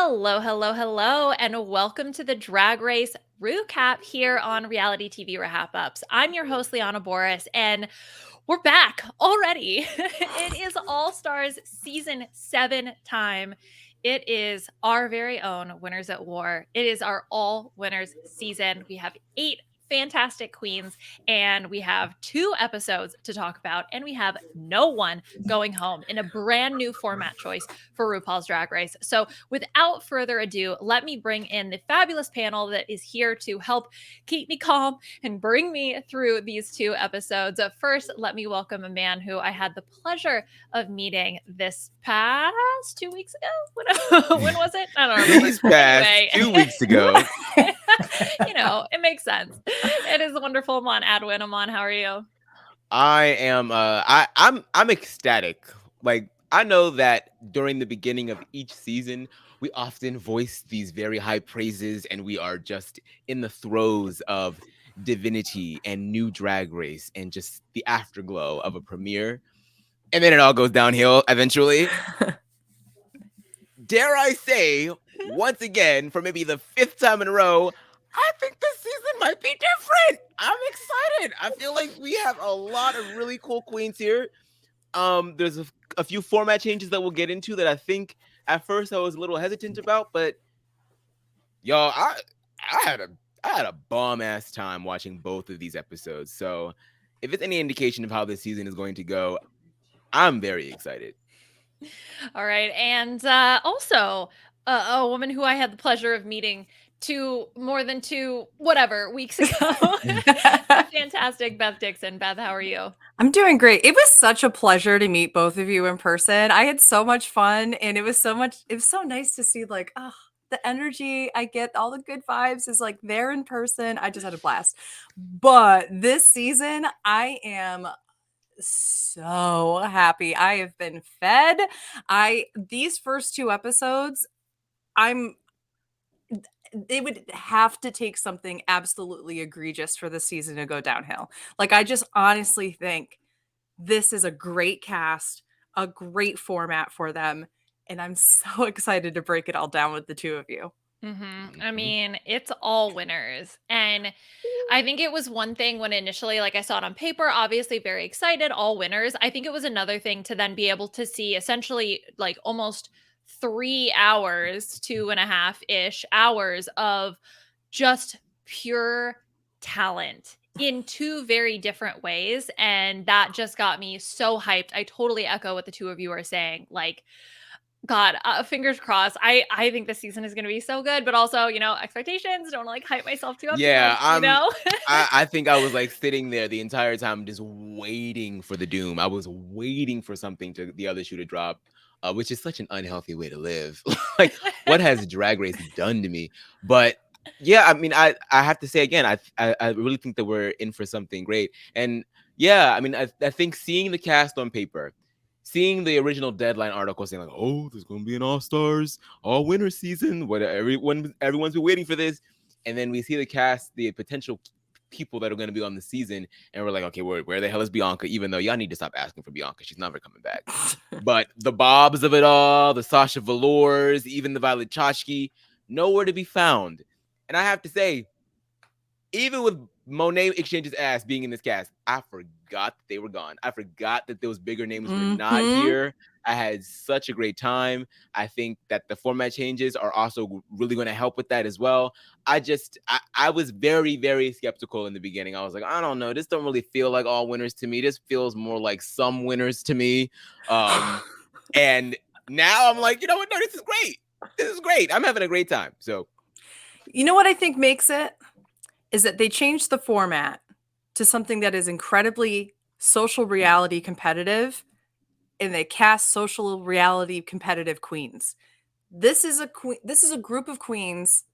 Hello, hello, hello, and welcome to the Drag Race RHAPup here on reality TV RHAPups. I'm your host, Liana Boraas, and we're back already. It is All Stars Season 7 time. It is our very own Winners at War. It is our all winners season. We have 8 fantastic queens, and we have 2 episodes to talk about, and we have no one going home in a brand new format choice for RuPaul's Drag Race. So, without further ado, let me bring in the fabulous panel that is here to help keep me calm and bring me through these 2 episodes. First, let me welcome a man who I had the pleasure of meeting this past 2 weeks ago. When was it? I don't remember. These past Anyway. 2 weeks ago. It makes sense. It is wonderful, Aman Adwin. Aman, how are you? I am I'm ecstatic. Like, I know that during the beginning of each season, we often voice these very high praises, and we are just in the throes of divinity and new Drag Race and just the afterglow of a premiere. And then it all goes downhill eventually. Dare I say, once again, for maybe the 5th time in a row, I think this season might be different. I'm excited. I feel like we have a lot of really cool queens here. There's a few format changes that we'll get into that I think at first I was a little hesitant about, but y'all, I had a bomb ass time watching both of these episodes. So if it's any indication of how this season is going to go, I'm very excited. All right. And also, a woman who I had the pleasure of meeting more than 2 weeks ago. The fantastic Beth Dixon. Beth, how are you? I'm doing great. It was such a pleasure to meet both of you in person. I had so much fun, and it was so nice to see, like, the energy I get, all the good vibes is like there in person. I just had a blast. But this season, I am so happy. I have been fed. These first 2 episodes, they would have to take something absolutely egregious for the season to go downhill. Like, I just honestly think this is a great cast, a great format for them, and I'm so excited to break it all down with the 2 of you. I mean, it's all winners. And I think it was one thing when initially, like, I saw it on paper, obviously very excited, all winners. I think it was another thing to then be able to see essentially like almost 3 hours, 2.5-ish hours of just pure talent in 2 very different ways. And that just got me so hyped. I totally echo what the 2 of you are saying. Like, God, fingers crossed. I think this season is going to be so good, but also, expectations. Don't like hype myself too up too much, I think I was like sitting there the entire time just waiting for the doom. I was waiting for something to the other shoe to drop, which is such an unhealthy way to live. Like, what has Drag Race done to me? But yeah, I mean, I have to say again, I really think that we're in for something great. And yeah, I mean, I think seeing the cast on paper, seeing the original Deadline article saying like, "Oh, there's going to be an All Stars, All Winner season. What everyone's been waiting for this," and then we see the cast, the potential people that are going to be on the season, and we're like, "Okay, where the hell is Bianca?" Even though y'all need to stop asking for Bianca, she's never coming back. But the Bobs of it all, the Sasha Velours, even the Violet Chachki, nowhere to be found. And I have to say, even with Monet Exchange's ass being in this cast, I forgot that they were gone. I forgot that those bigger names were not here. I had such a great time. I think that the format changes are also really going to help with that as well. I was very, very skeptical in the beginning. I was like, I don't know. This don't really feel like all winners to me. This feels more like some winners to me. And now I'm like, you know what? No, this is great. This is great. I'm having a great time. So, You know what I think makes it? Is that they changed the format to something that is incredibly social reality competitive, and they cast social reality competitive queens. This is a group of queens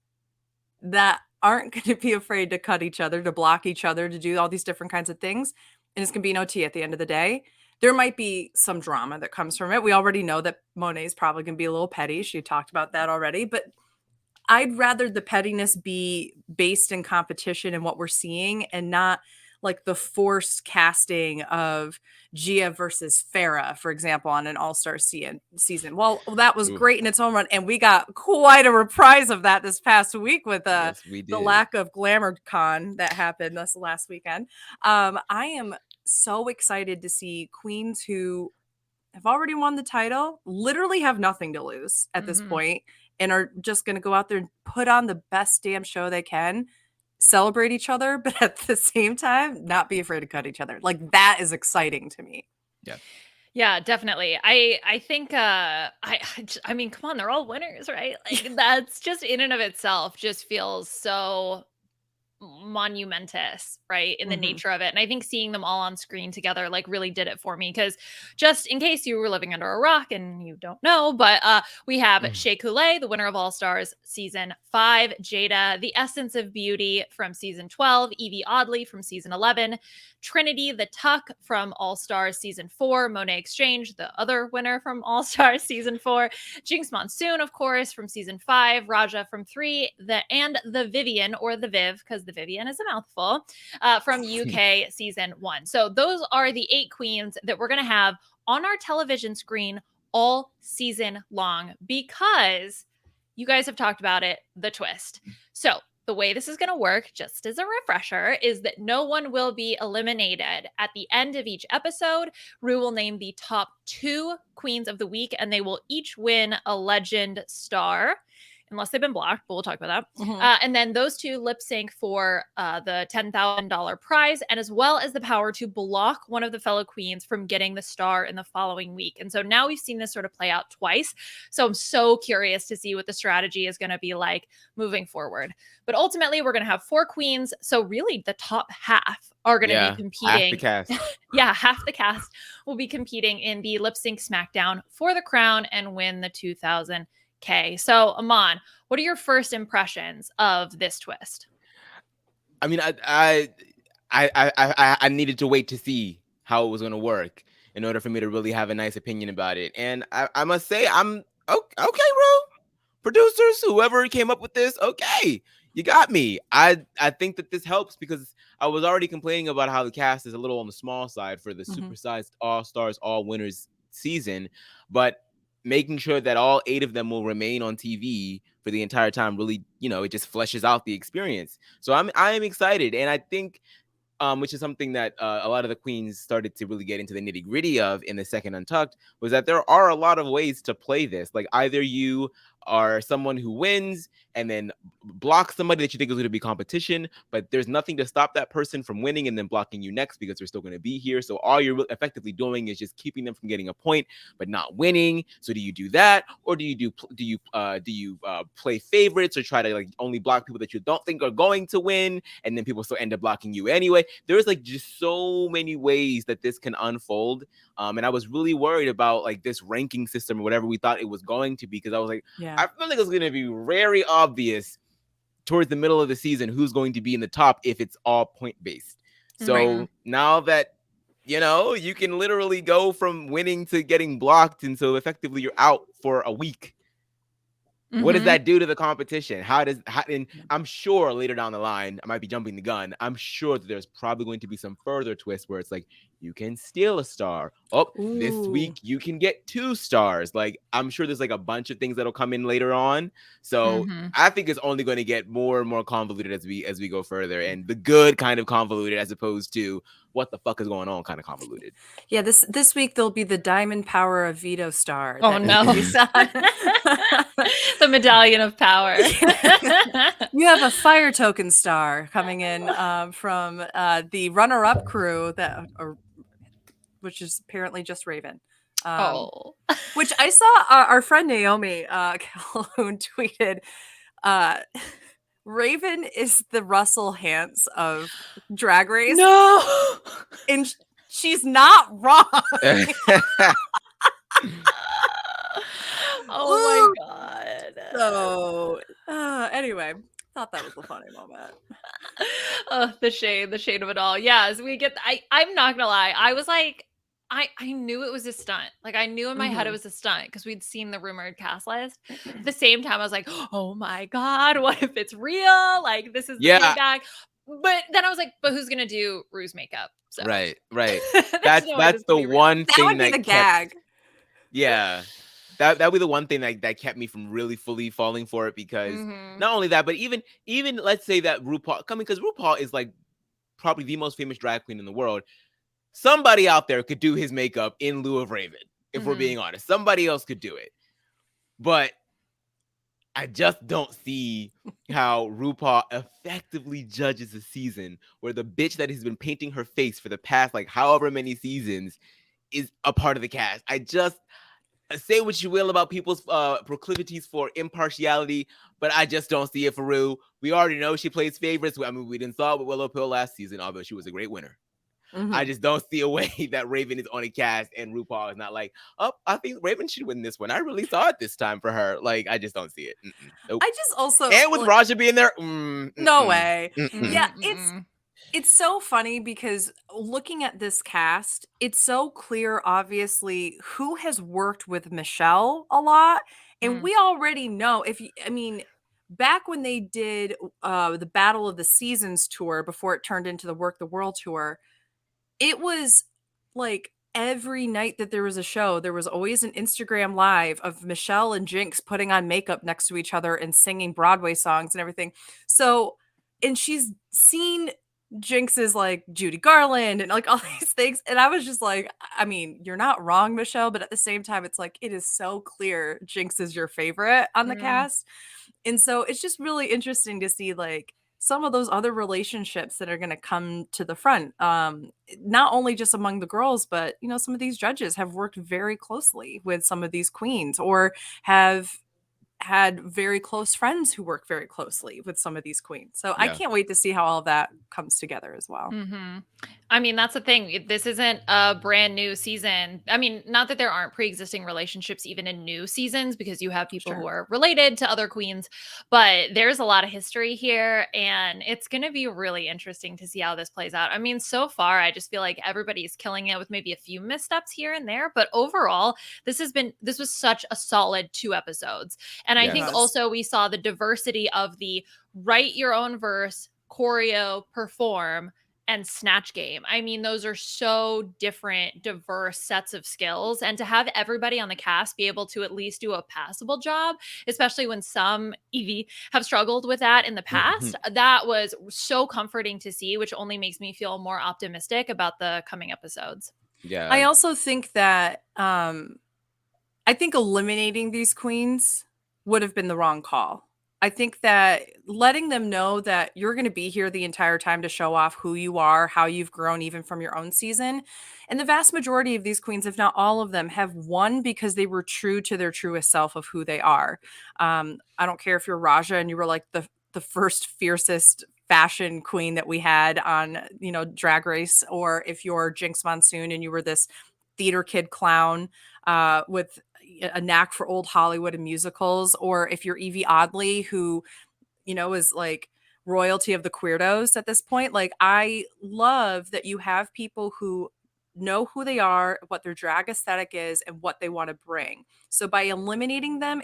that aren't going to be afraid to cut each other, to block each other, to do all these different kinds of things, and it's going to be no tea at the end of the day. There might be some drama that comes from it. We already know that Monet is probably going to be a little petty. She talked about that already, but I'd rather the pettiness be based in competition and what we're seeing, and not like the forced casting of Gia versus Farrah, for example, on an All-Star season. Well, that was Oof. great in its own run, and we got quite a reprise of that this past week with Yes, we the did. lack of Glamour Con that happened this last weekend. I am so excited to see queens who have already won the title, literally have nothing to lose at this point, and are just going to go out there and put on the best damn show they can, celebrate each other, but at the same time, not be afraid to cut each other. Like, that is exciting to me. Yeah. Yeah, definitely. I think I mean, come on, they're all winners, right? Like that's just in and of itself just feels so monumentous, right, in the nature of it. And I think seeing them all on screen together like really did it for me, because just in case you were living under a rock and you don't know, but we have Shea Coulee, the winner of All Stars season 5, Jada, the Essence of Beauty from season 12, Evie Oddly from season 11, Trinity the Tuck from All Stars season 4, Monet Exchange, the other winner from All Stars season 4, Jinx Monsoon, of course, from season 5, Raja from 3, and the Vivian, or the Viv, because the Vivian is a mouthful, from UK season 1. So those are the 8 queens that we're going to have on our television screen all season long, because you guys have talked about it, the twist. So the way this is going to work, just as a refresher, is that no one will be eliminated. At the end of each episode, Ru will name the top 2 queens of the week, and they will each win a legend star, unless they've been blocked, but we'll talk about that. And then those 2 lip sync for the $10,000 prize, and as well as the power to block one of the fellow queens from getting the star in the following week. And so now we've seen this sort of play out twice. So I'm so curious to see what the strategy is going to be like moving forward. But ultimately, we're going to have 4 queens. So really, the top half are going to be competing. Half the cast. Yeah, half the cast will be competing in the lip sync SmackDown for the crown and win the $2,000. So Aman, what are your first impressions of this twist? I mean, I needed to wait to see how it was going to work in order for me to really have a nice opinion about it. And I must say, I'm okay, Ru. Producers, whoever came up with this, okay, you got me. I think that this helps, because I was already complaining about how the cast is a little on the small side for the supersized All Stars, All Winners season, but making sure that all 8 of them will remain on TV for the entire time, really, it just fleshes out the experience. So I am excited, and I think, which is something that a lot of the queens started to really get into the nitty gritty of in the second Untucked, was that there are a lot of ways to play this. Like, either you are someone who wins and then block somebody that you think is going to be competition, but there's nothing to stop that person from winning and then blocking you next, because they're still going to be here. So all you're effectively doing is just keeping them from getting a point, but not winning. So do you do that, or do you play favorites, or try to like only block people that you don't think are going to win, and then people still end up blocking you anyway? There's like just so many ways that this can unfold. And I was really worried about like this ranking system or whatever we thought it was going to be, because I was like, I feel like it's going to be very obvious towards the middle of the season who's going to be in the top if it's all point based. So now that, you can literally go from winning to getting blocked, and so effectively you're out for a week. What does that do to the competition? And I'm sure later down the line, I might be jumping the gun, I'm sure that there's probably going to be some further twists where it's like, you can steal a star. This week you can get 2 stars. Like, I'm sure there's like a bunch of things that'll come in later on. So I think it's only going to get more and more convoluted as we go further, and the good kind of convoluted, as opposed to what the fuck is going on kind of convoluted. Yeah, this week there'll be the Diamond Power of Veto star. Oh no. The Medallion of Power. You have a fire token star coming in from the runner-up crew which is apparently just Raven. Which I saw our friend Naomi Calhoun tweeted, Raven is the Russell Hantz of Drag Race. No, and she's not wrong. Oh my god. So anyway, thought that was a funny moment. The shade of it all. Yeah, as we get, I'm not gonna lie, I was like, I knew it was a stunt. Like, I knew in my head it was a stunt, because we'd seen the rumored cast list. At the same time, I was like, oh my god, what if it's real? Like, this is the feedback. But then I was like, but who's gonna do Rue's makeup? So Right. there's no way That's this the can be real. one That thing would be that the kept. gag. Yeah. That would be the one thing that kept me from really fully falling for it, because Mhm. not only that, but even let's say that RuPaul coming, because RuPaul is like probably the most famous drag queen in the world. Somebody out there could do his makeup in lieu of Raven, if we're Mhm. being honest. Somebody else could do it. But I just don't see how RuPaul effectively judges a season where the bitch that has been painting her face for the past like however many seasons is a part of the cast. I just say what you will about people's proclivities for impartiality, but I just don't see it for Ru. We already know she plays favorites. I mean, we didn't saw it with Willow Pill last season, although she was a great winner. I just don't see a way that Raven is on a cast and RuPaul is not like, oh, I think Raven should win this one. I really saw it this time for her. Like, I just don't see it. Nope. I just also And with like, Raja being there, no way. Yeah, Mm-mm. it's so funny because looking at this cast, it's so clear, obviously, who has worked with Michelle a lot. And Mm. we already know I mean, back when they did the Battle of the Seasons tour before it turned into the Work the World tour, it was like every night that there was a show, there was always an Instagram live of Michelle and Jinx putting on makeup next to each other and singing Broadway songs and everything. So, and she's seen Jinx's like Judy Garland and like all these things. And I was just like, I mean, you're not wrong, Michelle, but at the same time, it's like it is so clear Jinx is your favorite on the cast. And so it's just really interesting to see like some of those other relationships that are going to come to the front, not only just among the girls, but you know, some of these judges have worked very closely with some of these queens or have had very close friends who work very closely with some of these queens. So I Yeah. can't wait to see how all of that comes together as well. Mm-hmm. I mean, that's the thing. This isn't a brand new season. I mean, not that there aren't pre-existing relationships even in new seasons, because you have people who Sure. are related to other queens, but there's a lot of history here, and it's going to be really interesting to see how this plays out. I mean, so far, I just feel like everybody's killing it with maybe a few missteps here and there, but overall, this was such a solid 2 episodes. And I Yes. think Yes. also we saw the diversity of the write your own verse, choreo, perform, and Snatch game. I mean, those are so different, diverse sets of skills. And to have everybody on the cast be able to at least do a passable job, especially when some Evie have struggled with that in the past, that was so comforting to see, which only makes me feel more optimistic about the coming episodes. Yeah. I also think that I think eliminating these queens would have been the wrong call. I think that letting them know that you're going to be here the entire time to show off who you are, how you've grown even from your own season. And the vast majority of these queens, if not all of them, have won because they were true to their truest self of who they are. I don't care if you're Raja and you were like the first fiercest fashion queen that we had on, you know, Drag Race, or if you're Jinx Monsoon and you were this theater kid clown with a knack for old Hollywood and musicals, or if you're Evie Oddly, who, you know, is like royalty of the queerdos at this point. Like, I love that you have people who know who they are, what their drag aesthetic is, and what they want to bring. So by eliminating them,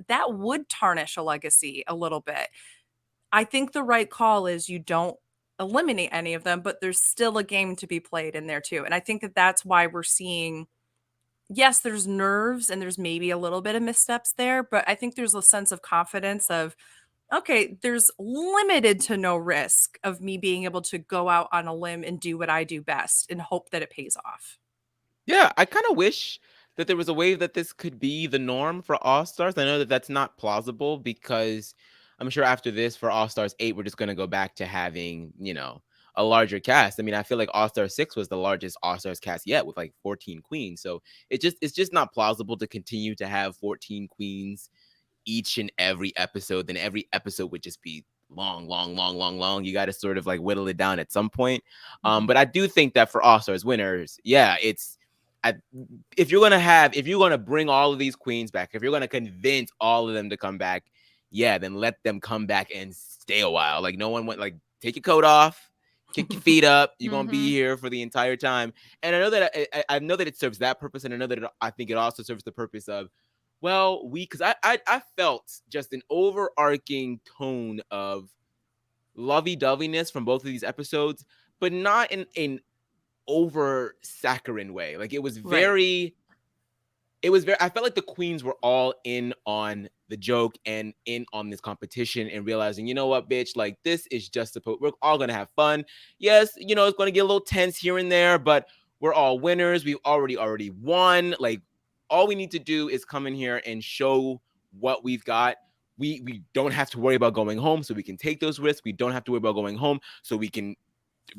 that would tarnish a legacy a little bit. I think the right call is you don't eliminate any of them, but there's still a game to be played in there too. And I think that that's why we're seeing, yes, there's nerves and there's maybe a little bit of missteps there, but I think there's a sense of confidence of, okay, there's limited to no risk of me being able to go out on a limb and do what I do best and hope that it pays off. Yeah, I kind of wish that there was a way that this could be the norm for All Stars. I know that that's not plausible, because I'm sure after this for All Stars 8, we're just going to go back to having, a larger cast. I mean, I feel like All Star 6 was the largest All Stars cast yet with like 14 queens. So it's just not plausible to continue to have 14 queens each and every episode. Then every episode would just be long. You got to sort of like whittle it down at some point. But I do think that for All Stars winners, yeah, if you're gonna bring all of these queens back, if you're gonna convince all of them to come back, yeah, then let them come back and stay a while. Like, no one went like, take your coat off, kick your feet up. You're gonna be here for the entire time. And I know that I know that it serves that purpose, and I know that I think it also serves the purpose of, well, because I felt just an overarching tone of, lovey-doveyness from both of these episodes, but not in an over saccharine way. Like it was Right. very I felt like the queens were all in on the joke and in on this competition and realizing, you know what, bitch, like this is just supposed, we're all gonna have fun. Yes, it's gonna get a little tense here and there, but we're all winners. We've already won. Like all we need to do is come in here and show what we've got. We don't have to worry about going home, so we can take those risks. We don't have to worry about going home, so we can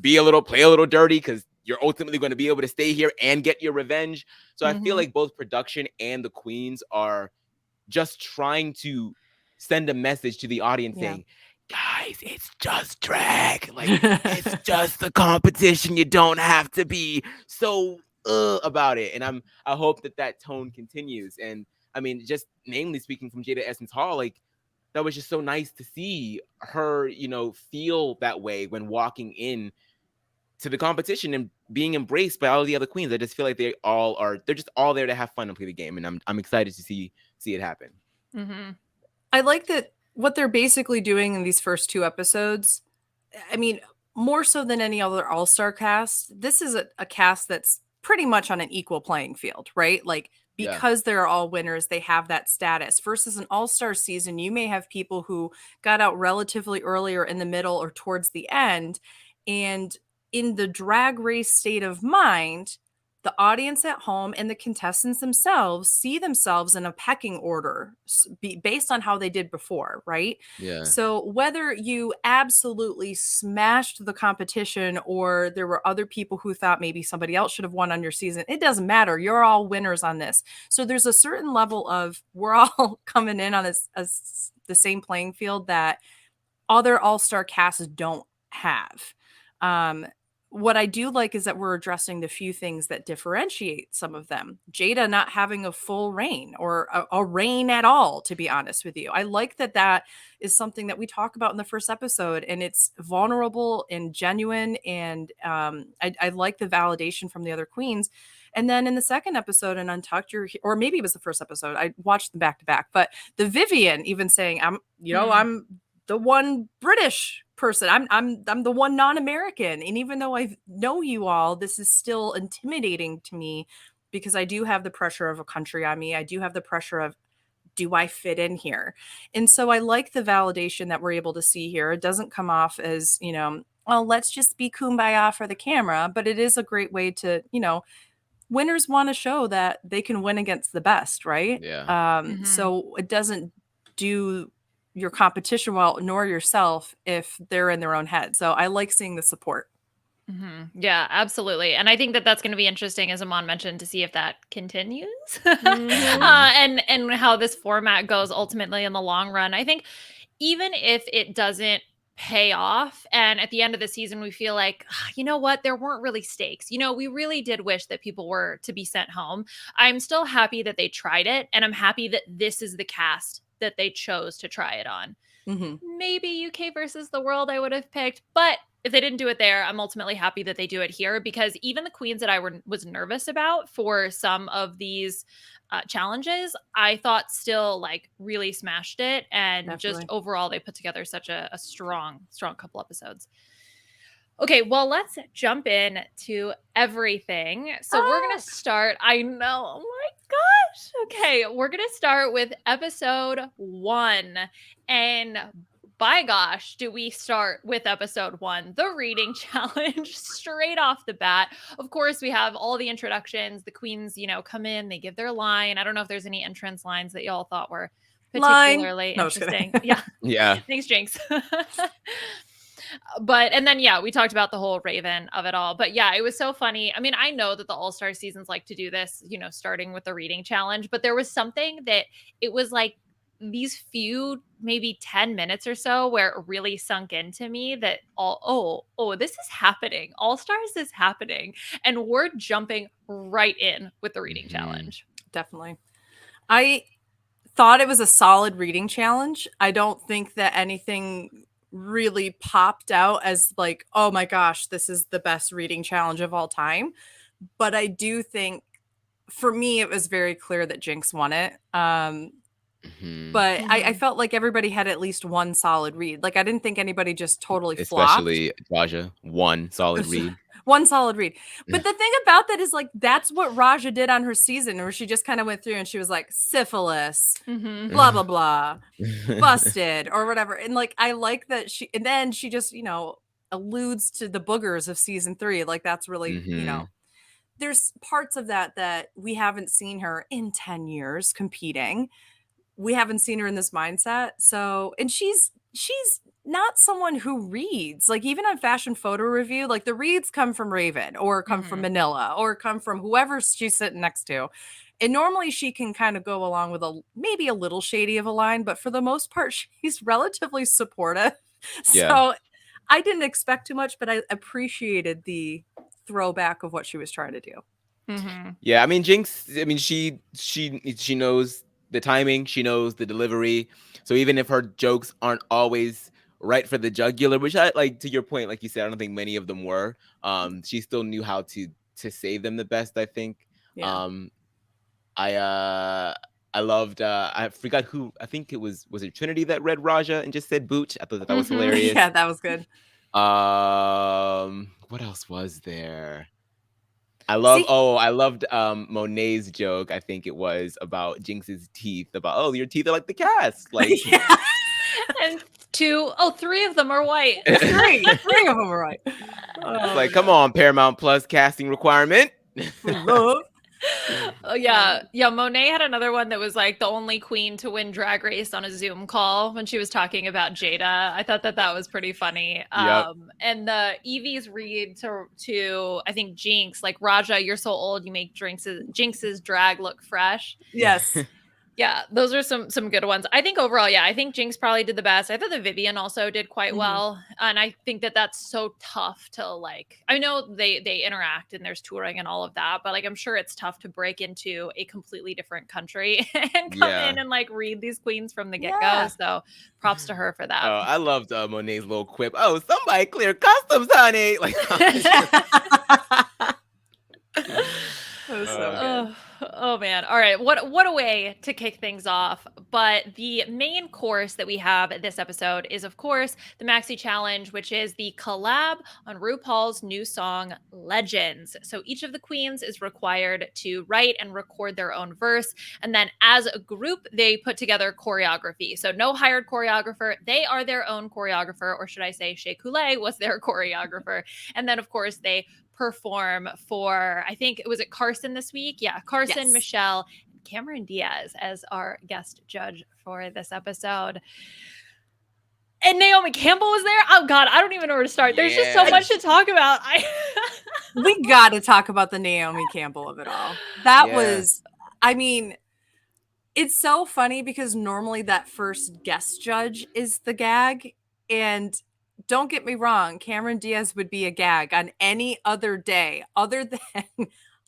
play a little dirty, because you're ultimately going to be able to stay here and get your revenge. So I feel like both production and the queens are just trying to send a message to the audience saying, guys, it's just drag. Like, it's just the competition. You don't have to be so about it. And I hope that tone continues. And I mean, just namely speaking from Jada Essence Hall, like, that was just so nice to see her, feel that way when walking in to the competition and being embraced by all of the other queens. I just feel like they're just all there to have fun and play the game. And I'm excited to see it happen. Mm-hmm. I like that what they're basically doing in these first 2 episodes. I mean, more so than any other all-star cast, this is a cast that's pretty much on an equal playing field, right? Like, because they're all winners, they have that status. Versus an all-star season, you may have people who got out relatively early or in the middle or towards the end. And in the Drag Race state of mind, the audience at home and the contestants themselves see themselves in a pecking order based on how they did before, right? Yeah. So whether you absolutely smashed the competition or there were other people who thought maybe somebody else should have won on your season, it doesn't matter. You're all winners on this. So there's a certain level of we're all coming in on the same playing field that other all-star casts don't have. What I do like is that we're addressing the few things that differentiate some of them. Jada not having a full reign or a reign at all, to be honest with you. I like that is something that we talk about in the first episode, and it's vulnerable and genuine. And I like the validation from the other queens. And then in the second episode in Untucked, or maybe it was the first episode, I watched them back to back, but the Vivian even saying, I'm the one British person. I'm the one non-American. And even though I know you all, this is still intimidating to me because I do have the pressure of a country on me. I do have the pressure of, do I fit in here? And so I like the validation that we're able to see here. It doesn't come off as, well, let's just be kumbaya for the camera, but it is a great way to, winners want to show that they can win against the best, right? Yeah. So it doesn't do your competition well, nor yourself, if they're in their own head. So I like seeing the support. Mm-hmm. Yeah, absolutely. And I think that's going to be interesting, as Aman mentioned, to see if that continues and how this format goes ultimately in the long run. I think even if it doesn't pay off and at the end of the season we feel like, you know what, there weren't really stakes, we really did wish that people were to be sent home, I'm still happy that they tried it, and I'm happy that this is the cast that they chose to try it on. Maybe UK versus the world I would have picked, but if they didn't do it there, I'm ultimately happy that they do it here, because even the queens that I was nervous about for some of these challenges, I thought still like really smashed it. And Definitely. Just overall, they put together such a strong couple episodes. Okay, well, let's jump in to everything. So we're going to start. I know. Oh my gosh. Okay, we're going to start with episode 1. And by gosh, do we start with episode 1, the reading challenge, straight off the bat. Of course, we have all the introductions. The queens, come in, they give their line. I don't know if there's any entrance lines that y'all thought were particularly interesting. Yeah. Thanks, Jinx. And then, we talked about the whole Raven of it all. But yeah, it was so funny. I mean, I know that the All-Star seasons like to do this, starting with the reading challenge, but there was something that it was like these few, maybe 10 minutes or so, where it really sunk into me that this is happening. All-Stars is happening. And we're jumping right in with the reading challenge. Definitely. I thought it was a solid reading challenge. I don't think that anything really popped out as like, oh my gosh, this is the best reading challenge of all time. But I do think, for me, it was very clear that Jinx won it. But I Mhm. felt like everybody had at least one solid read. Like, I didn't think anybody just totally flopped. Especially Raja, one solid read. One solid read. But the thing about that is, like, that's what Raja did on her season, where she just kind of went through and she was like, syphilis, Mhm. blah, blah, blah, busted, or whatever. And, like, I like that and then she just, alludes to the boogers of season 3. Like, that's really, there's parts of that we haven't seen her in 10 years competing. We haven't seen her in this mindset. So, and she's not someone who reads. Like, even on fashion photo review, like, the reads come from Raven or come from Mhm. Manila or come from whoever she's sitting next to. And normally she can kind of go along with maybe a little shady of a line, but for the most part, she's relatively supportive. Yeah. So I didn't expect too much, but I appreciated the throwback of what she was trying to do. Mhm. Yeah, I mean Jinx, I mean she knows the timing, she knows the delivery. So even if her jokes aren't always right for the jugular, which I like, to your point, like you said, I don't think many of them were. She still knew how to save them the best, I think. Yeah. Um I loved I forgot who, I think was it Trinity that read Raja and just said boot. I thought that was Mhm. hilarious. Yeah, that was good. What else was there? I See, loved Monet's joke, I think it was, about Jinx's teeth, about, oh, your teeth are like the cast. Like yeah. And 3 of them are white. Three of them are right. it's Oh like, my come god. on, Paramount Plus casting requirement. For love. Oh yeah. Yeah, Monet had another one that was like the only queen to win Drag Race on a Zoom call when she was talking about Jada. I thought that was pretty funny. Yep. And the Evie's read to I think Jinx, like, Raja, you're so old, you make Jinx's drag look fresh. Yes. Yeah, those are some good ones. I think overall, yeah, I think Jinx probably did the best. I thought the Vivian also did quite well, and I think that that's so tough to, like. I know they interact and there's touring and all of that, but, like, I'm sure it's tough to break into a completely different country and come Yeah. in and, like, read these queens from the get go. Yeah. So props to her for that. I loved Monet's little quip. Oh, somebody clear customs, honey. Like, That was so good. Oh man. All right. What a way to kick things off. But the main course that we have this episode is, of course, the Maxi Challenge, which is the collab on RuPaul's new song Legends. So each of the queens is required to write and record their own verse, and then as a group they put together choreography. So no hired choreographer, they are their own choreographer, or should I say Shea Coulee was their choreographer. And then of course they perform for, I think it was Carson this week. Yeah, Carson, Yes. Michelle, and Cameron Diaz as our guest judge for this episode. And Naomi Campbell was there. Oh God, I don't even know where to start. There's just so much to talk about. We got to talk about the Naomi Campbell of it all. That was, I mean, it's so funny because normally that first guest judge is the gag. And don't get me wrong, Cameron Diaz would be a gag on any other day other than,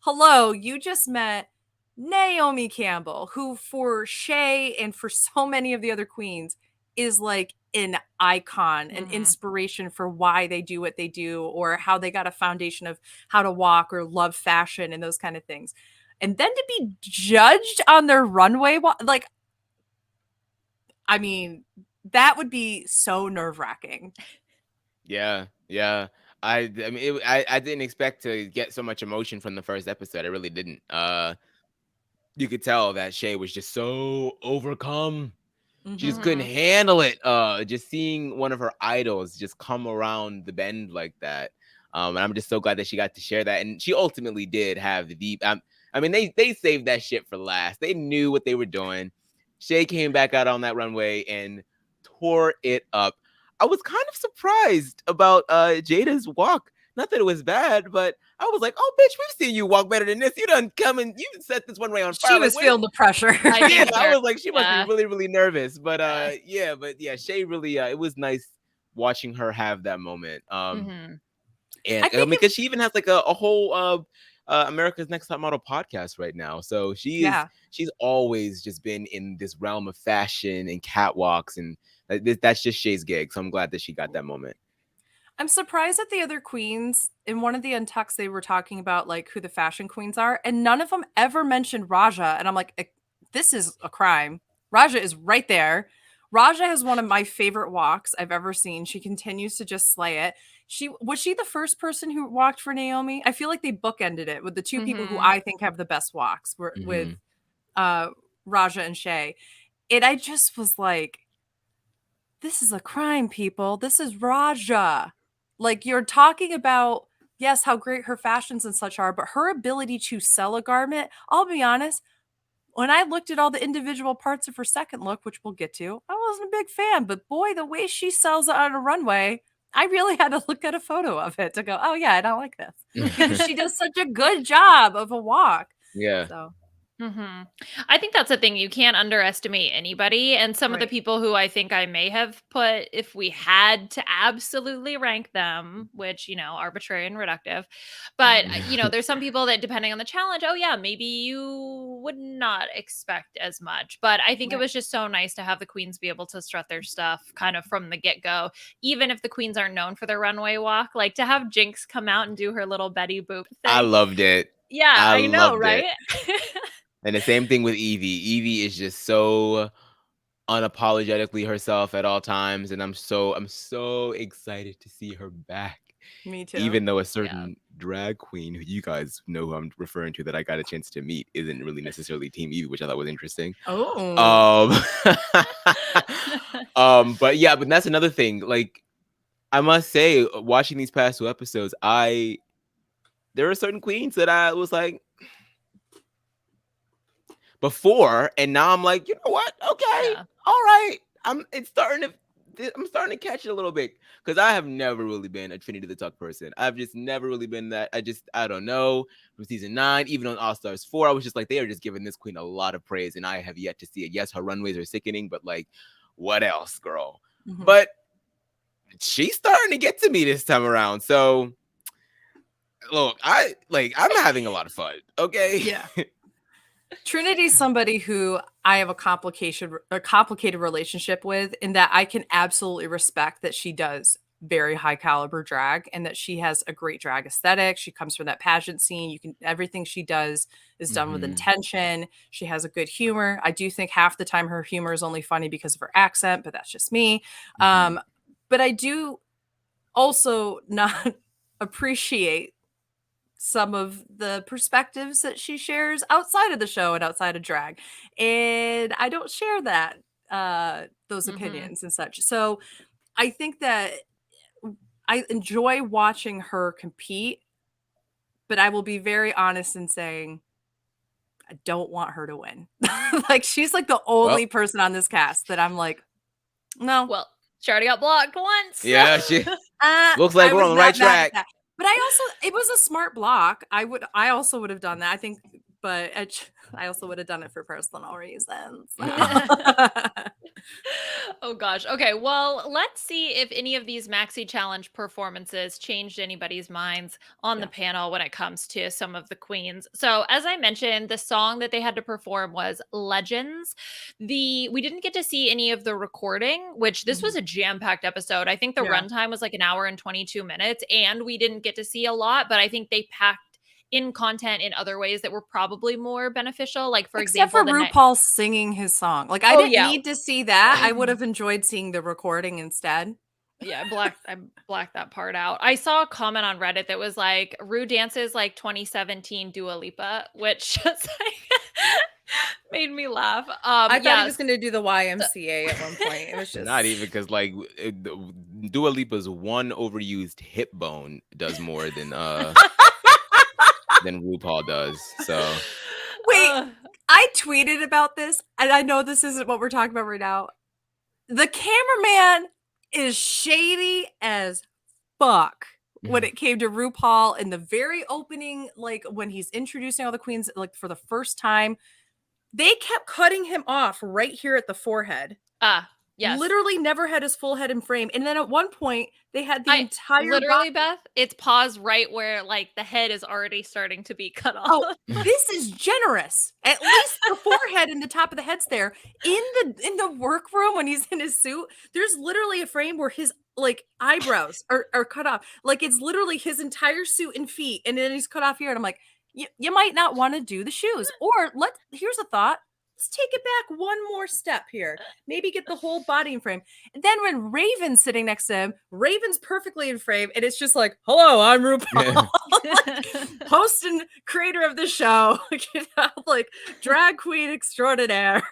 hello, you just met Naomi Campbell, who for Shea and for so many of the other queens is like an icon, an inspiration for why they do what they do, or how they got a foundation of how to walk or love fashion and those kind of things. And then to be judged on their runway, like, I mean, that would be so nerve-wracking. Yeah. I mean, I didn't expect to get so much emotion from the first episode. I really didn't. You could tell that Shea was just so overcome. She just couldn't handle it. Just seeing one of her idols just come around the bend like that. And I'm just so glad that she got to share that. And she ultimately did have the deep. I mean, they saved that shit for last. They knew what they were doing. Shea came back out on that runway and tore it up. I was kind of surprised about Jada's walk. Not that it was bad, but I was like, "Oh, bitch, we've seen you walk better than this. You done come and you set this one way on fire." She was feeling the pressure. I was like, she must be really, really nervous. But yeah, Shea really, it was nice watching her have that moment. And I mean, because she even has like a whole America's Next Top Model podcast right now. So she's always just been in this realm of fashion and catwalks, and that's just Shea's gig. So I'm glad that she got that moment. I'm surprised that the other queens in one of the Untucks, they were talking about like who the fashion queens are, and none of them ever mentioned Raja. And I'm like, this is a crime. Raja is right there. Raja has one of my favorite walks I've ever seen. She continues to just slay it. Was she the first person who walked for Naomi? I feel like they bookended it with the two people who I think have the best walks with Raja and Shay. And I just was like, this is a crime, people. This is Raja. Like, you're talking about, yes, how great her fashions and such are, but her ability to sell a garment, I'll be honest, when I looked at all the individual parts of her second look, which we'll get to, I wasn't a big fan. But boy, the way she sells it on a runway, I really had to look at a photo of it to go, oh yeah, I don't like this. Because she does such a good job of a walk. Yeah. So I think that's the thing. You can't underestimate anybody. And some of the people who I think I may have put, if we had to absolutely rank them, which, you know, arbitrary and reductive. But, you know, there's some people that, depending on the challenge, oh, yeah, maybe you would not expect as much. But I think it was just so nice to have the queens be able to strut their stuff kind of from the get-go. Even if the queens aren't known for their runway walk, like to have Jinx come out and do her little Betty Boop thing. I loved it. Yeah, I know, right? And the same thing with Evie. Evie is just so unapologetically herself at all times, and I'm so excited to see her back. Me too. Even though a certain drag queen who you guys know who I'm referring to that I got a chance to meet isn't really necessarily Team Evie, which I thought was interesting. But yeah, but that's another thing. Like, I must say, watching these past 2 episodes, there are certain queens that I was like before, and now I'm like, you know what? Okay, all right. I'm starting to catch it a little bit, because I have never really been a Trinity the Tuck person. I've just never really been that. I don't know. From season 9, even on All Stars 4, I was just like, they are just giving this queen a lot of praise, and I have yet to see it. Yes, her runways are sickening, but like, what else, girl? But she's starting to get to me this time around. So look, I'm having a lot of fun. Okay. Yeah. Trinity's somebody who I have a complicated relationship with, in that I can absolutely respect that she does very high caliber drag and that she has a great drag aesthetic. She comes from that pageant scene. Everything she does is done with intention. She has a good humor. I do think half the time her humor is only funny because of her accent, but that's just me. But I do also not appreciate some of the perspectives that she shares outside of the show and outside of drag. And I don't share those opinions and such. So I think that I enjoy watching her compete, but I will be very honest in saying I don't want her to win. Like, she's like the only person on this cast that I'm like, no. Well, she already got blocked once. Yeah, she looks like we're on the right track. But it was a smart block. I also would have done that, I think, but I also would have done it for personal reasons. Oh gosh. Okay, well, let's see if any of these Maxi Challenge performances changed anybody's minds on the panel when it comes to some of the queens. So, as I mentioned, the song that they had to perform was Legends. We didn't get to see any of the recording, which this was a jam-packed episode. I think the runtime was like an hour and 22 minutes, and we didn't get to see a lot, but I think they packed in content in other ways that were probably more beneficial. Like, for example, RuPaul singing his song. Like, I didn't need to see that. I would have enjoyed seeing the recording instead. Yeah, I blacked that part out. I saw a comment on Reddit that was like, Ru dances like 2017 Dua Lipa, which just like made me laugh. I thought he was going to do the YMCA at one point. It was just not even, because like Dua Lipa's one overused hip bone does more than than RuPaul does. So wait, I tweeted about this, and I know this isn't what we're talking about right now. The cameraman is shady as fuck when it came to RuPaul in the very opening, like when he's introducing all the queens, like for the first time. They kept cutting him off right here at the forehead. Yes. Literally never had his full head in frame. And then at one point, they had the entire literally, Beth, it's paused right where like the head is already starting to be cut off. Oh, this is generous. At least the forehead and the top of the head's there. In the workroom when he's in his suit, there's literally a frame where his like eyebrows are cut off. Like, it's literally his entire suit and feet, and then he's cut off here. And I'm like, you might not want to do the shoes. Or here's a thought. let's take it back one more step here. Maybe get the whole body in frame. And then when Raven's sitting next to him, Raven's perfectly in frame, and it's just like, hello, I'm RuPaul. Like, host and creator of the show, like drag queen extraordinaire.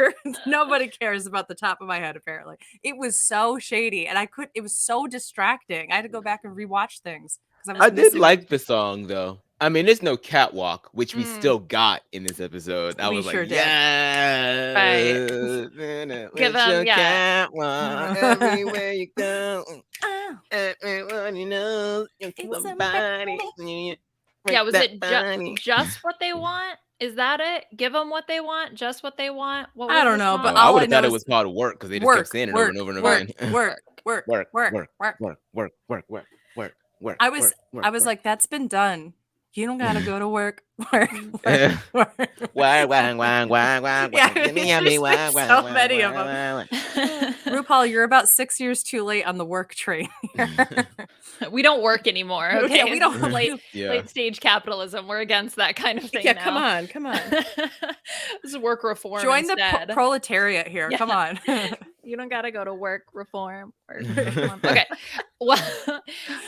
Nobody cares about the top of my head, apparently. It was so shady, and it was so distracting. I had to go back and rewatch things. I did like the song though. I mean, there's no catwalk, which we Mm. still got in this episode. I We was sure like, did. yeah, Give them, yeah. catwalk everywhere you go. Everyone you know, It's somebody. Yeah, was it just what they want? Is that it? Give them what they want, just what they want. What was I don't the know, song? but I all would I have know thought it is was called work because they just work, kept saying it work, over and over and work, again. work, work, work, work, work, work. work, work, work, work, work, work, I was work. like, that's been done. You don't gotta go to work, work, work, work. Wang, wang, wang, wang, wang, Yeah, wang. Gimme, there's yummy, been wang, wang, so wang, many wang, of them. wang, wang. RuPaul, you're about 6 years too late on the work train here. We don't work anymore. Okay, Yeah, we don't. Late stage capitalism. We're against that kind of thing. Yeah, now. come on. This is work reform. Join instead. the proletariat here. Yeah. Come on. You don't gotta go to work reform. Okay. Well,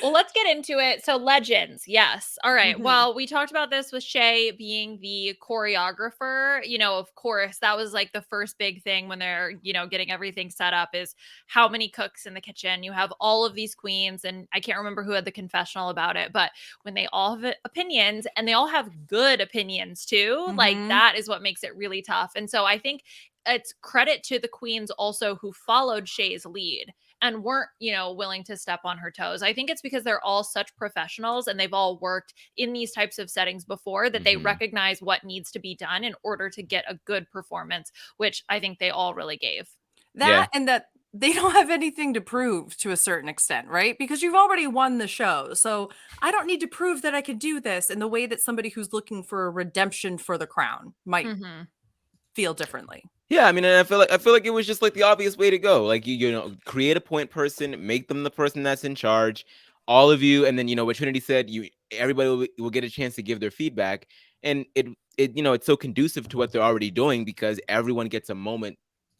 let's get into it. So legends, yes. All right. Mhm. Well, we talked about this with Shay being the choreographer. Of course, that was like the first big thing when they're, getting everything set up is how many cooks in the kitchen. You have all of these queens, and I can't remember who had the confessional about it, but when they all have opinions and they all have good opinions too, like Mhm. that is what makes it really tough. And so I think it's credit to the queens also who followed Shay's lead and weren't, willing to step on her toes. I think it's because they're all such professionals and they've all worked in these types of settings before that they recognize what needs to be done in order to get a good performance, which I think they all really gave. And that they don't have anything to prove to a certain extent, right? Because you've already won the show. So I don't need to prove that I can do this in the way that somebody who's looking for a redemption for the crown might feel differently. Yeah, I mean, and I feel like it was just like the obvious way to go. Like you create a point person, make them the person that's in charge, all of you, and then what Trinity said, everybody will get a chance to give their feedback, and it's so conducive to what they're already doing because everyone gets a moment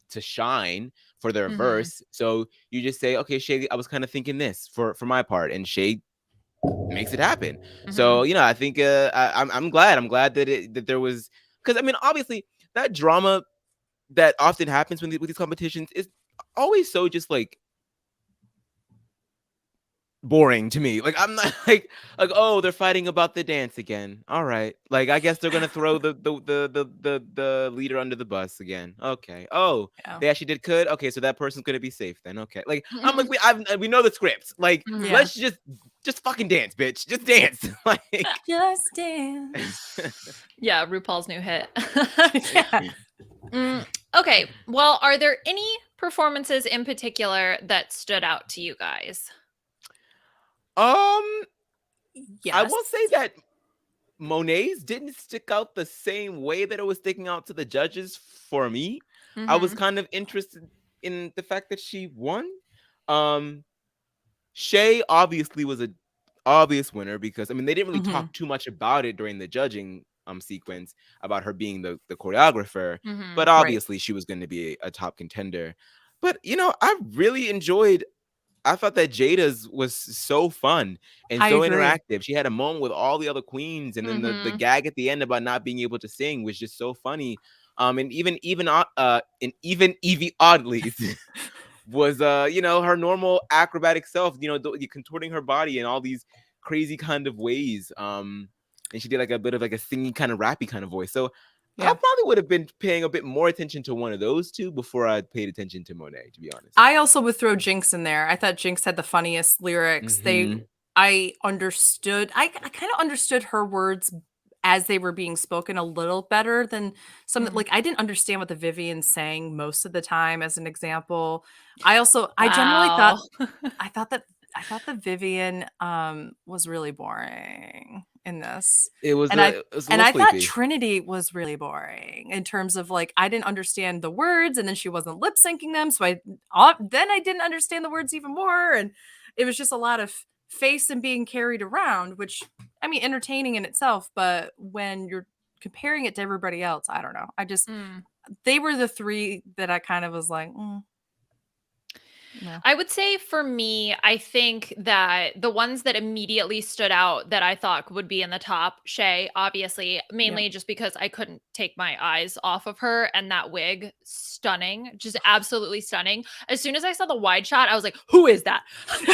to shine for their verse. So you just say, okay, Shay, I was kind of thinking this for my part, and Shay makes it happen. So I think I'm glad that there was, because I mean obviously that drama that often happens with these competitions is always so just like boring to me. Like I'm not like oh, they're fighting about the dance again. All right, like I guess they're gonna throw the leader under the bus again. Okay. Oh, they actually did good. Okay, so that person's gonna be safe then. Okay, like I'm like we know the scripts. Like let's just fucking dance, bitch. Just dance. Like just dance. Yeah, RuPaul's new hit. Okay, well, are there any performances in particular that stood out to you guys? Yes. I will say that Monet's didn't stick out the same way that it was sticking out to the judges for me. I was kind of interested in the fact that she won. Shay obviously was an obvious winner because I mean they didn't really talk too much about it during the judging sequence about her being the choreographer, but obviously she was going to be a top contender. But I really enjoyed. I thought that Jada's was so fun and so interactive. She had a moment with all the other queens, and then the gag at the end about not being able to sing was just so funny. And even Evie Oddly's was her normal acrobatic self, contorting her body in all these crazy kind of ways. And she did like a bit of like a singing kind of rappy kind of voice. So I probably would have been paying a bit more attention to one of those two before I paid attention to Monet, to be honest. I also would throw Jinx in there. I thought Jinx had the funniest lyrics. I understood. I kind of understood her words as they were being spoken a little better than some. Like I didn't understand what the Vivian sang most of the time. As an example, I generally thought I thought the Vivian was really boring in this. It was, and I thought sleepy. Trinity was really boring in terms of like I didn't understand the words, and then she wasn't lip syncing them, so then I didn't understand the words even more, and it was just a lot of face and being carried around, which I mean entertaining in itself, but when you're comparing it to everybody else, I don't know. they were the three that I kind of was like, I would say for me, I think that the ones that immediately stood out that I thought would be in the top, Shay, obviously, mainly just because I couldn't take my eyes off of her, and that wig, stunning, just absolutely stunning. As soon as I saw the wide shot, I was like, who is that?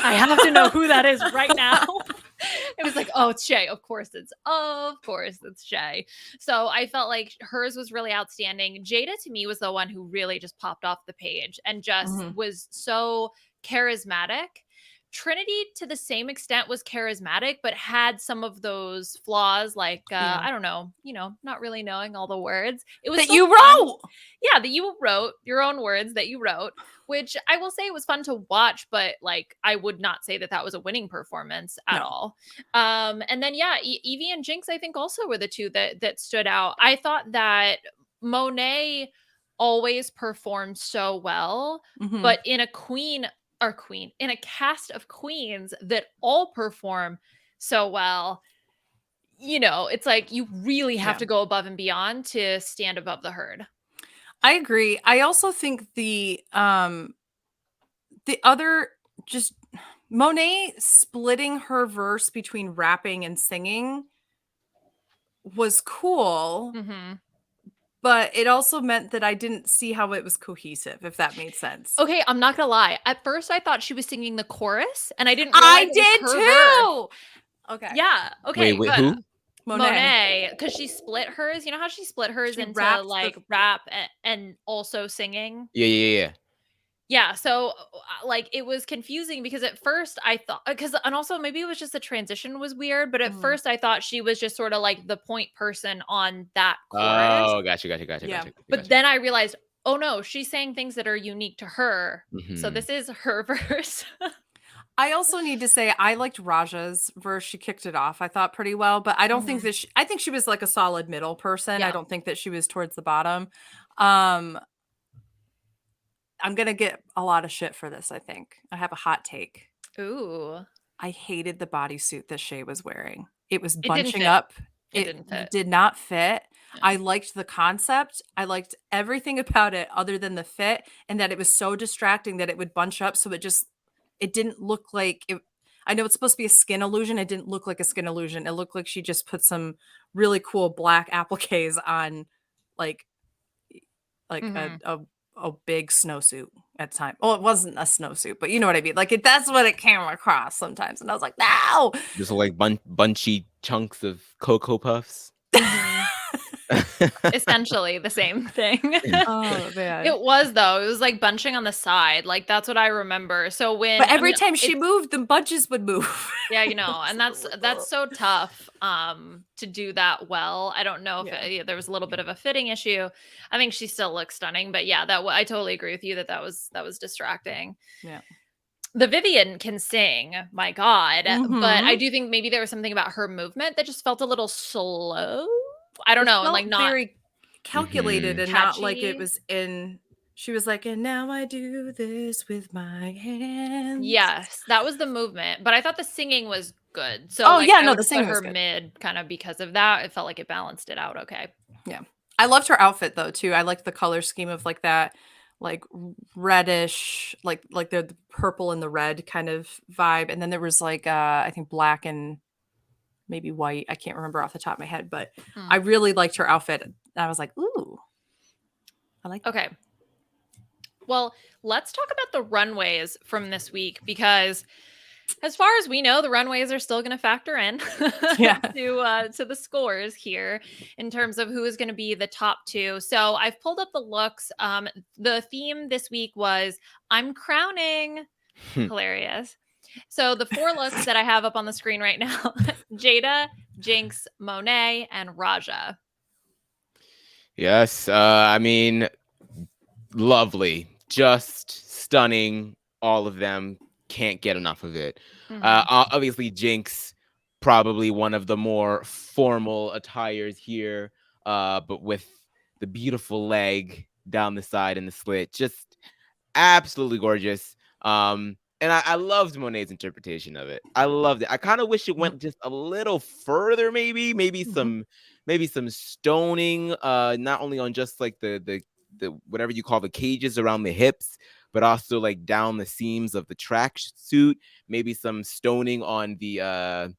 I have to know who that is right now. It was like, oh, it's Shay. Of course it's Shay. So I felt like hers was really outstanding. Jada to me was the one who really just popped off the page and just was so charismatic. Trinity to the same extent was charismatic, but had some of those flaws, like I don't know, not really knowing all the words. It was that you wrote. Yeah, that you wrote your own words that you wrote, which I will say it was fun to watch, but like I would not say that that was a winning performance at all. And then Evie and Jinx, I think also were the two that stood out. I thought that Monet always performed so well, but in a in a cast of queens that all perform so well, it's like you really have to go above and beyond to stand above the herd. I agree. I also think the other, just Monet splitting her verse between rapping and singing was cool. But it also meant that I didn't see how it was cohesive, if that made sense. Okay, I'm not gonna lie. At first, I thought she was singing the chorus, and I didn't I realize did too. Okay. Yeah. Okay. Wait, who? Monet, because she split hers. You know how she split hers into like rap and also singing? Yeah. Yeah, so like it was confusing because at first I thought, and also maybe it was just the transition was weird, but at first I thought she was just sort of like the point person on that chorus. Oh, gotcha. But then I realized, oh no, she's saying things that are unique to her. So this is her verse. I also need to say I liked Raja's verse. She kicked it off, I thought, pretty well, but I don't think that I think she was like a solid middle person. I don't think that she was towards the bottom. I'm going to get a lot of shit for this, I think. I have a hot take. Ooh. I hated the bodysuit that Shay was wearing. It was bunching up. It did not fit. Yeah. I liked the concept. I liked everything about it other than the fit, and that it was so distracting that it would bunch up, so it didn't look like it. I know it's supposed to be a skin illusion. It didn't look like a skin illusion. It looked like she just put some really cool black appliques on like a big snowsuit at the time. Well, it wasn't a snowsuit, but you know what I mean? Like that's what it came across sometimes. And I was like, no! Just like bunchy chunks of Cocoa Puffs. Essentially the same thing. Oh man. It was though. It was like bunching on the side. Like that's what I remember. So but every time she moved, the bunches would move. Yeah, and that's so tough to do that well. I don't know if there was a little bit of a fitting issue. I think she still looks stunning, but yeah, I totally agree with you that was distracting. Yeah. The Vivian can sing, my God. But I do think maybe there was something about her movement that just felt a little slow. I don't know, and like not very calculated and catchy. Not like it was in. She was like, and now I do this with my hands. Yes, that was the movement, but I thought the singing was good. So the singing was good. Mid kind of because of that. It felt like it balanced it out okay. Yeah, I loved her outfit though too. I liked the color scheme of like that, like reddish, like the purple and the red kind of vibe, and then there was like I think black and maybe white. I can't remember off the top of my head, but I really liked her outfit. I was like, ooh, I like that. Okay. Well, let's talk about the runways from this week, because as far as we know, the runways are still going to factor in to the scores here in terms of who is going to be the top two. So I've pulled up the looks. The theme this week was I'm crowning. Hilarious. So the 4 looks that I have up on the screen right now, Jada, Jinx, Monet, and Raja. Yes. I mean, lovely. Just stunning. All of them. Can't get enough of it. Obviously, Jinx, probably one of the more formal attires here, but with the beautiful leg down the side and the slit. Just absolutely gorgeous. And I loved Monet's interpretation of it. I loved it. I kind of wish it went just a little further, maybe some stoning, not only on just like the whatever you call the cages around the hips, but also like down the seams of the track suit. Maybe some stoning on the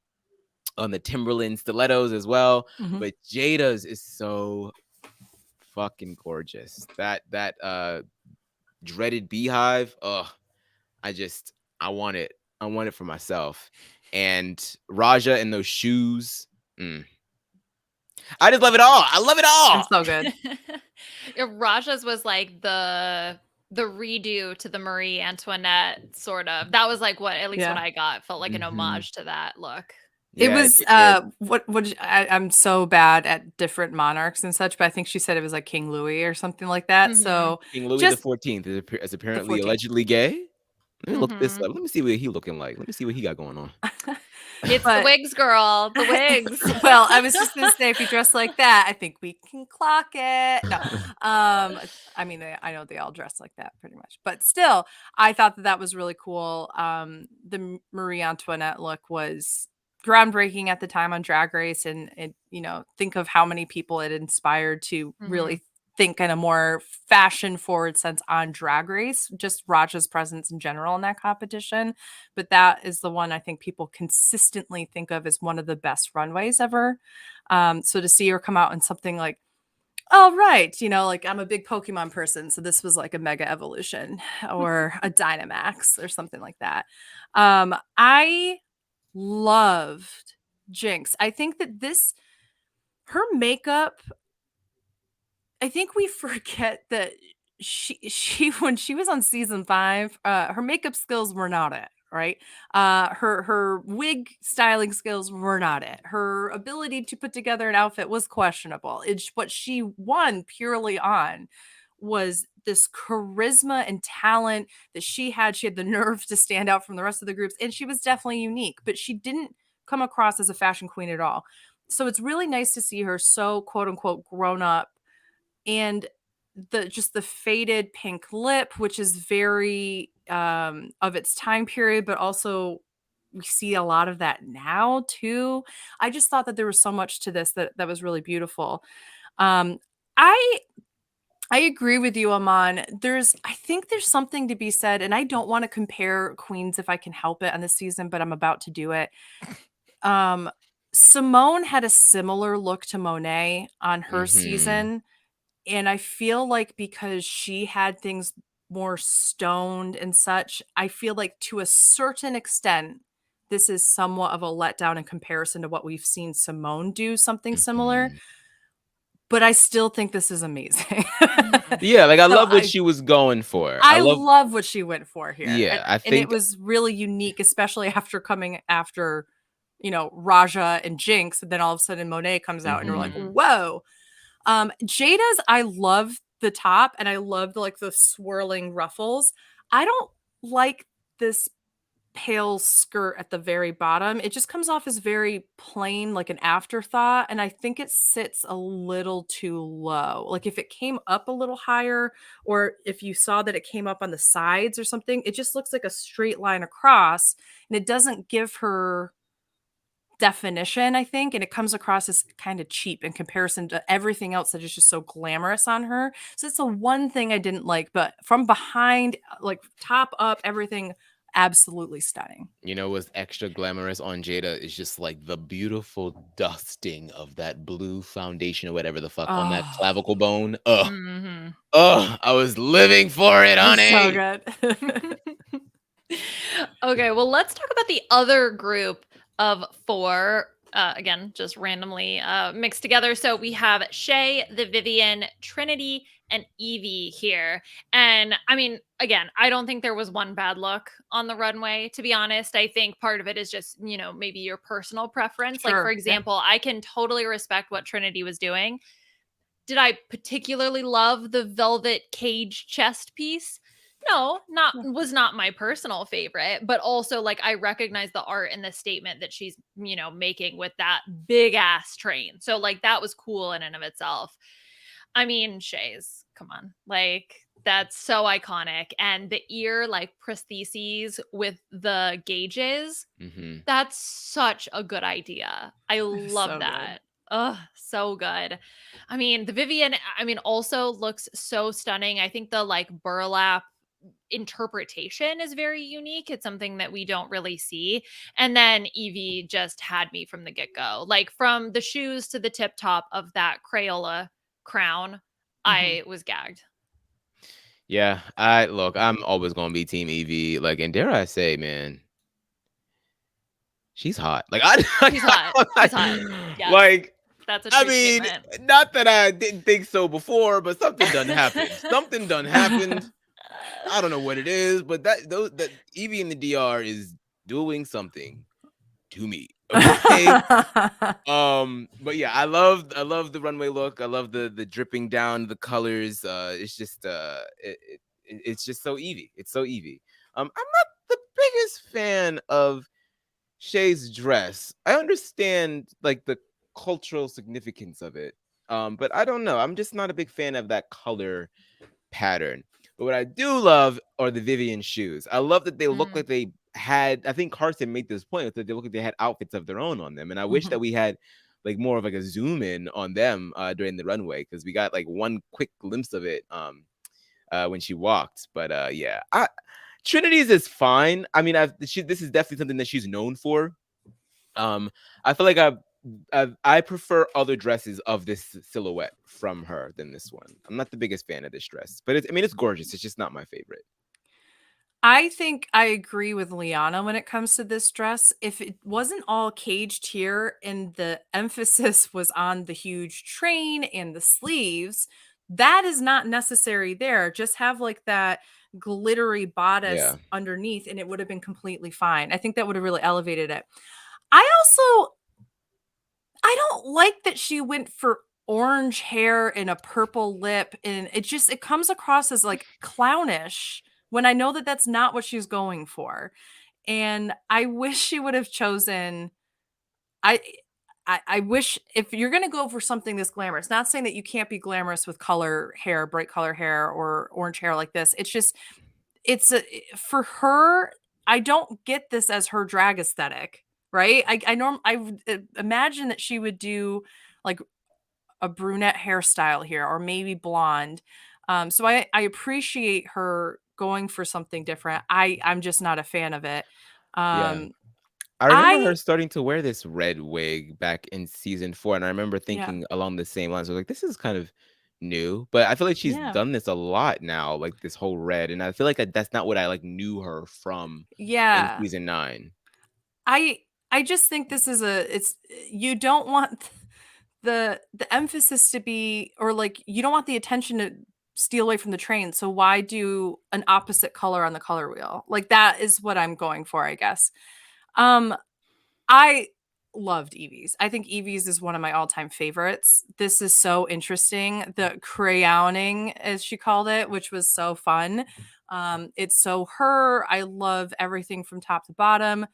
Timberland stilettos as well. Mhm. But Jada's is so fucking gorgeous. That dreaded beehive. Ugh. I want it. I want it for myself. And Raja and those shoes. I just love it all. I love it all. It's so good. Raja's was like the redo to the Marie Antoinette sort of. That was like what, at least what Yeah. I got, felt like an Mhm. homage to that look. It Yeah, was did. I'm so bad at different monarchs and such, but I think she said it was like King Louis or something like that. Mhm. So King Louis the just 14th is apparently 14th. allegedly gay. Let me look this Mhm. up. Let me see what he looking like. Let me see what he got going on. It's the But- wigs, girl. The wigs. Well, I was just gonna say, if you dress like that, I think we can clock it. No, I mean, I know they all dress like that pretty much, but still, I thought that was really cool. The Marie Antoinette look was groundbreaking at the time on Drag Race, and think of how many people it inspired to really think in a more fashion forward sense on Drag Race, just Raja's presence in general in that competition. But that is the one I think people consistently think of as one of the best runways ever. So to see her come out in something like, oh, right, like I'm a big Pokemon person, so this was like a Mega Evolution or a Dynamax or something like that. I loved Jinx. I think that her makeup, I think we forget that she when she was on season 5, her makeup skills were not it, right? Her wig styling skills were not it. Her ability to put together an outfit was questionable. It's what she won purely on was this charisma and talent that she had. She had the nerve to stand out from the rest of the groups, and she was definitely unique, but she didn't come across as a fashion queen at all. So it's really nice to see her so quote unquote grown up, and the faded pink lip, which is very of its time period, but also we see a lot of that now too. I just thought that there was so much to this that was really beautiful. um I I agree with you, Aman. I think there's something to be said, and I don't want to compare queens if I can help it on this season, but I'm about to do it. Um, Simone had a similar look to Monet on her Mhm. season, and I feel like because she had things more stoned and such, I feel like to a certain extent, this is somewhat of a letdown in comparison to what we've seen Simone do something similar. Mhm. But I still think this is amazing. Yeah, like I So love what she was going for. I love what she went for here. Yeah, I And it think was really unique, especially after coming after, Raja and Jinx. And then all of a sudden Monet comes out and we're like, Mhm. whoa. Jada's, I love the top and I love the swirling ruffles. I don't like this pale skirt at the very bottom. It just comes off as very plain, like an afterthought, and I think it sits a little too low. Like if it came up a little higher, or if you saw that it came up on the sides or something, it just looks like a straight line across, and it doesn't give her definition, I think, and it comes across as kind of cheap in comparison to everything else that is just so glamorous on her. So it's the one thing I didn't like, but from behind, like top up, everything absolutely stunning. what's extra glamorous on Jada is just like the beautiful dusting of that blue foundation or whatever the fuck on that Oh, clavicle bone. Ugh. Mhm. Ugh. I was living for it, it's honey. so good. Okay, well, let's talk about the other group of 4. Again, just randomly mixed together. So we have Shay, the Vivian, Trinity, and Evie here. And I mean, again, I don't think there was one bad look on the runway, to be honest. I think part of it is just, maybe your personal preference. Like, for Sure, yeah. example, I can totally respect what Trinity was doing. Did I particularly love the velvet cage chest piece? No, was not my personal favorite, but also like I recognize the art and the statement that she's, making with that big ass train. So like that was cool in and of itself. I mean, Shay's, come on. Like that's so iconic, and the ear like prostheses with the gauges, Mhm. that's such a good idea. I love So good. that. Oh, so good. I mean, the Vivian, I mean, also looks so stunning. I think the like burlap interpretation is very unique. It's something that we don't really see. And then Evie just had me from the get go. Like from the shoes to the tip top of that Crayola crown, Mhm. I was gagged. Yeah, I'm always gonna be Team Evie. Like, and dare I say, man, she's hot. Like, She's hot. She's hot. Yes. like, That's a I true mean, statement. not that I didn't think so before, but something done happened. Something done happened. I don't know what it is, but that Evie in the DR is doing something to me. Okay. But yeah, I love the runway look. I love the dripping down, the colors. It's just it's just so Evie. It's so Evie. I'm not the biggest fan of Shay's dress. I understand like the cultural significance of it. But I don't know. I'm just not a big fan of that color pattern. But what I do love are the Vivian shoes. I love that they look Mm. like they had, I think Carson made this point that they look like they had outfits of their own on them. And I wish that Mhm. we had like more of like a zoom in on them during the runway, because we got like one quick glimpse of it when she walked. But yeah, Trinity's is fine. I mean, this is definitely something that she's known for. I feel like I prefer other dresses of this silhouette from her than this one. I'm not the biggest fan of this dress, but I mean, it's gorgeous. It's just not my favorite. I think I agree with Liana when it comes to this dress. If it wasn't all caged here and the emphasis was on the huge train and the sleeves, that is not necessary there. Just have like that glittery bodice Yeah, underneath and it would have been completely fine. I think that would have really elevated it. I also I don't like that she went for orange hair and a purple lip, and it comes across as, like, clownish when I know that that's not what she's going for, and I wish she would have chosen I I wish if you're gonna go for something this glamorous, not saying that you can't be glamorous with color hair, bright color hair, or orange hair like this, it's just it's a for her, I don't get this as her drag aesthetic, right? I would imagine that she would do like a brunette hairstyle here or maybe blonde. So I appreciate her going for something different. I'm just not a fan of it. yeah. Um, I remember I her starting to wear this red wig back in season 4, and I remember yeah thinking along the same lines. I was like, this is kind of new, but I feel like she's yeah done this a lot now, like this whole red, and I feel like that's not what I like knew her from in yeah. season 9. I I just think this is a it's you don't want the emphasis to be or like you don't want the attention to steal away from the train. So why do an opposite color on the color wheel? Like that is what I'm going for, I guess. Um I loved Evie's. I think Evie's is one of my all-time favorites. This is so interesting. The crayoning, as she called it, which was so fun. It's so her. I love everything from top to bottom.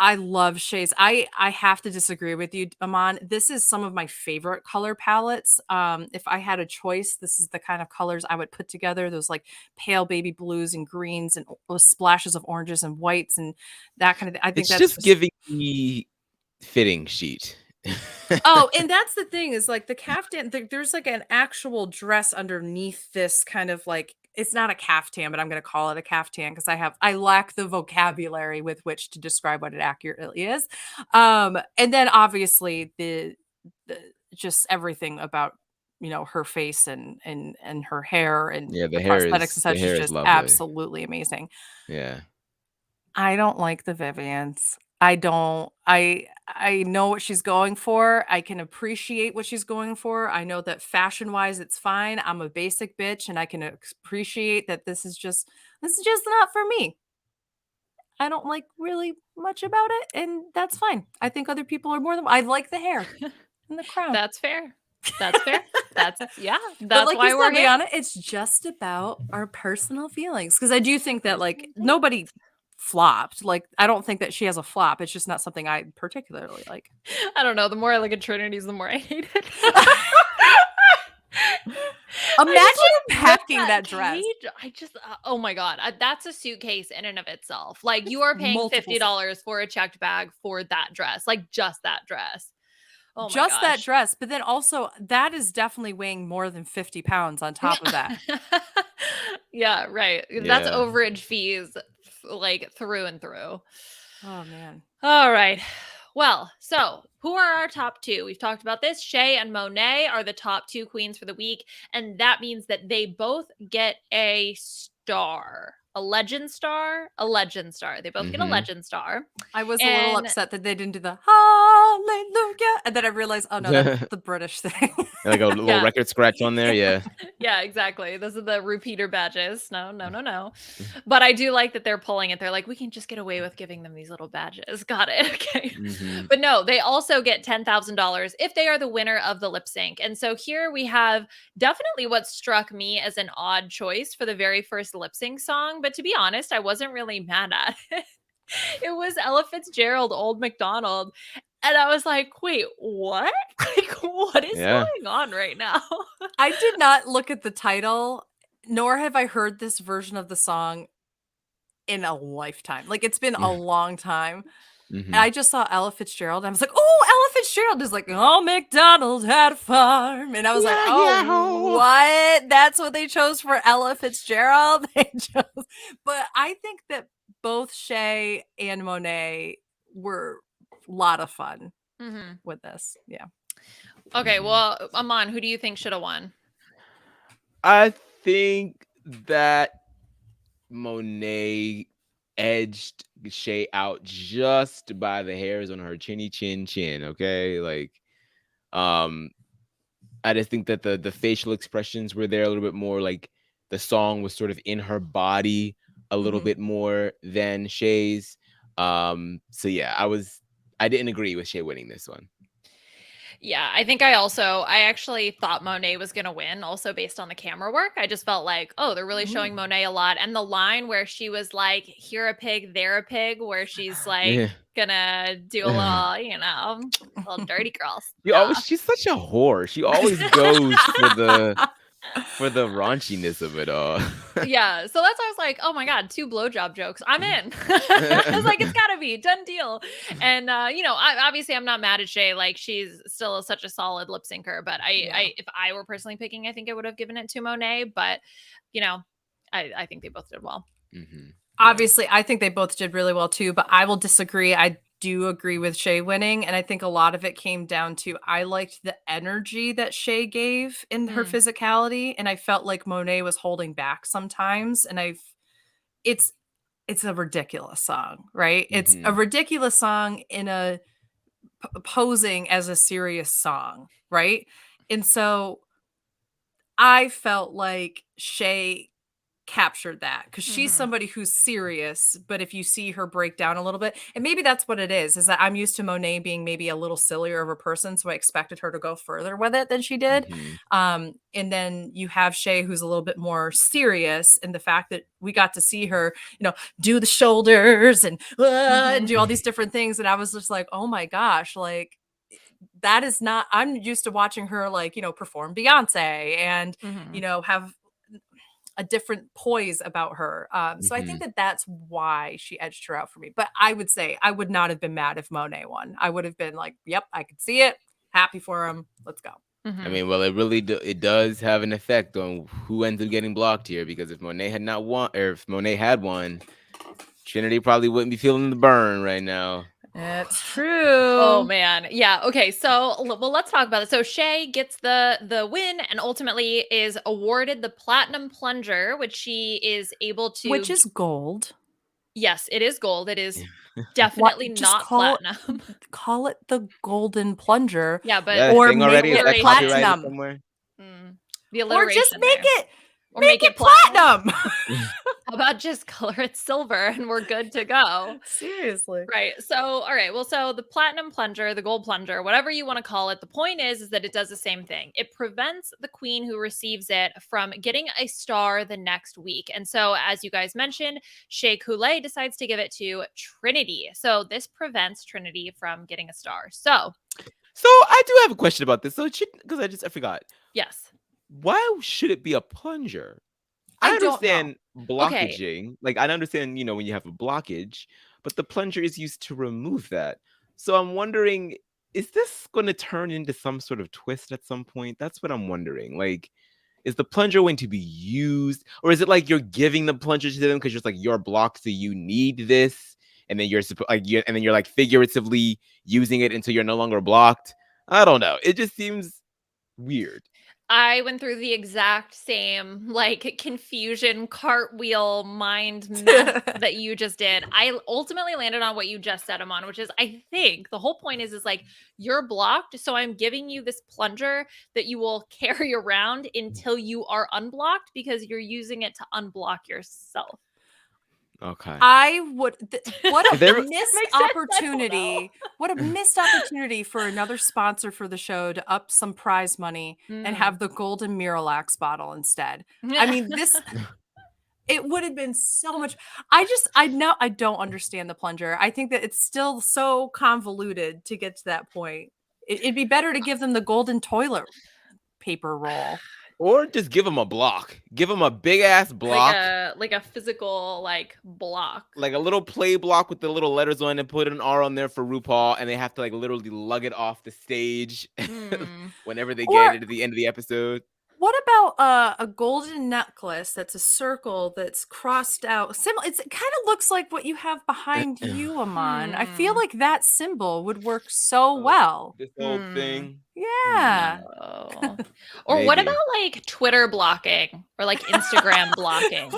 I love shades. I have to disagree with you, Aman. This is some of my favorite color palettes. If I had a choice, this is the kind of colors I would put together. Those like pale baby blues and greens and splashes of oranges and whites and that kind of thing. I think It's that's just just giving me fitting sheet. oh, and that's the thing is like the caftan. There's like an actual dress underneath this kind of like it's not a caftan, but I'm going to call it a caftan because I lack the vocabulary with which to describe what it accurately is. And then obviously the just everything about her face and her hair and Yeah, the prosthetics and the such is hair is just lovely. absolutely amazing. Yeah. I don't like the Vivians. I don't I know what she's going for. I can appreciate what she's going for. I know that fashion-wise it's fine. I'm a basic bitch and I can appreciate that this is just not for me. I don't like really much about it and that's fine. I think other people are more than I like the hair and the crown. That's fair. That's fair. That's yeah, But that's like you why we're said, here. Liana, it's just about our personal feelings. Because I do think that like nobody flopped. Like I don't think that she has a flop. It's just not something I particularly like. I don't know. The more I look at Trinity's, the more I hate it. Imagine I just like rip unpacking that dress. cage. I just oh my god, that's a suitcase in and of itself. Like you are paying Multiple $50 for a checked bag for that dress, like just that dress. Oh my Just that gosh. dress, but then also that is definitely weighing more than 50 pounds on top of that. Yeah, right. That's Yeah. overage fees, like through and through. Oh man. All right. Well, so who are our top two? We've talked about this. Shea and Monet are the top two queens for the week. And that means that they both get a star. A legend star, a legend star. They both get a legend star. I was a little And upset that they didn't do the hallelujah. And then I realized, oh no, that's the British thing. Like a little Yeah. record scratch on there. Yeah. yeah, exactly. Those are the repeater badges. No. But I do like that they're pulling it. They're like, we can just get away with giving them these little badges. Got it. Okay. But no, they also get $10,000 if they are the winner of the lip sync. And so here we have definitely what struck me as an odd choice for the very first lip sync song. But to be honest, I wasn't really mad at it. It was Ella Fitzgerald, Old Macdonald. And I was like, wait, what? Like, what is going on right now? I did not look at the title, nor have I heard this version of the song in a lifetime. Like, it's been a long time. And I just saw Ella Fitzgerald. And I was like, oh, Ella Fitzgerald is like, oh, McDonald had a farm. And I was like, oh, what? That's what they chose for Ella Fitzgerald? But I think that both Shea and Monet were a lot of fun with this. Yeah. Okay, well, Aman, who do you think should have won? I think that Monet edged Shea out just by the hairs on her chinny chin. Okay, like, I just think that the facial expressions were there a little bit more. Like the song was sort of in her body a little bit more than Shea's. So yeah, I didn't agree with Shea winning this one. Yeah, I think I actually thought Monet was going to win also based on the camera work. I just felt like, oh, they're really showing Monet a lot. And the line where she was like, here a pig, there a pig, where she's like gonna do a little, little dirty girl stuff. She's such a whore. She always goes for the raunchiness of it all. Yeah, so that's why I was like, oh my god, 2 blowjob jokes, I'm in. I was like, it's gotta be done deal. And obviously I'm not mad at Shea. Like, she's still such a solid lip syncer, but I if I were personally picking, I think I would have given it to Monet. But I think they both did well. Obviously, I think they both did really well too, but I will disagree. I do agree with Shea winning, and I think a lot of it came down to I liked the energy that Shea gave in her physicality, and I felt like Monet was holding back sometimes. And it's a ridiculous song, right? It's a ridiculous song in a posing as a serious song, right? And so I felt like Shea captured that because she's somebody who's serious, but if you see her break down a little bit, and maybe that's what it is that I'm used to Monet being maybe a little sillier of a person, so I expected her to go further with it than she did. And then you have Shea, who's a little bit more serious, and the fact that we got to see her do the shoulders and do all these different things, and I was just like, oh my gosh, like that is not, I'm used to watching her like perform Beyonce and have a different poise about her. So I think that that's why she edged her out for me. But I would say I would not have been mad if Monet won. I would have been like, yep, I could see it. Happy for him. Let's go. I mean, well, it really it does have an effect on who ends up getting blocked here, because if Monet had not won, or if Monet had won, Trinity probably wouldn't be feeling the burn right now. That's true. Oh man. Yeah. Okay. So, well, let's talk about it. So Shea gets the win and ultimately is awarded the platinum plunger, which she is able to. Which is gold. Yes, it is gold. It is definitely not platinum. Call it the golden plunger. Yeah, but or make it platinum. The alliteration. Or just make there. it. Or make it platinum. How about just color it silver and we're good to go? Seriously. Right. So, all right. Well, so the platinum plunger, the gold plunger, whatever you want to call it, the point is that it does the same thing. It prevents the queen who receives it from getting a star the next week. And so, as you guys mentioned, Shea Coulee decides to give it to Trinity. So this prevents Trinity from getting a star. So I do have a question about this. So because I forgot. Yes. Why should it be a plunger? I understand blockaging. Okay. Like, I understand, when you have a blockage, but the plunger is used to remove that. So I'm wondering, is this going to turn into some sort of twist at some point? That's what I'm wondering. Like, is the plunger going to be used, or is it like you're giving the plunger to them because you're like, you're blocked, so you need this, and then you're and then you're like figuratively using it until you're no longer blocked? I don't know. It just seems weird. I went through the exact same like confusion, cartwheel mind mess that you just did. I ultimately landed on what you just said, Aman, which is I think the whole point is like you're blocked, so I'm giving you this plunger that you will carry around until you are unblocked because you're using it to unblock yourself. Okay. I would. What a There- missed Makes sense, I don't opportunity! What a missed opportunity for another sponsor for the show to up some prize money and have the golden Miralax bottle instead. I mean, this. It would have been so much. I don't understand the plunger. I think that it's still so convoluted to get to that point. It'd be better to give them the golden toilet paper roll. Or just give them a block. Give them a big ass block. like a physical like block. Like a little play block with the little letters on it, put an R on there for RuPaul, and they have to like literally lug it off the stage whenever they get it at the end of the episode. What about a golden necklace that's a circle that's crossed out? It kind of looks like what you have behind you, Aman. I feel like that symbol would work so well. This whole thing. Yeah. Oh. Or what about like Twitter blocking or like Instagram blocking?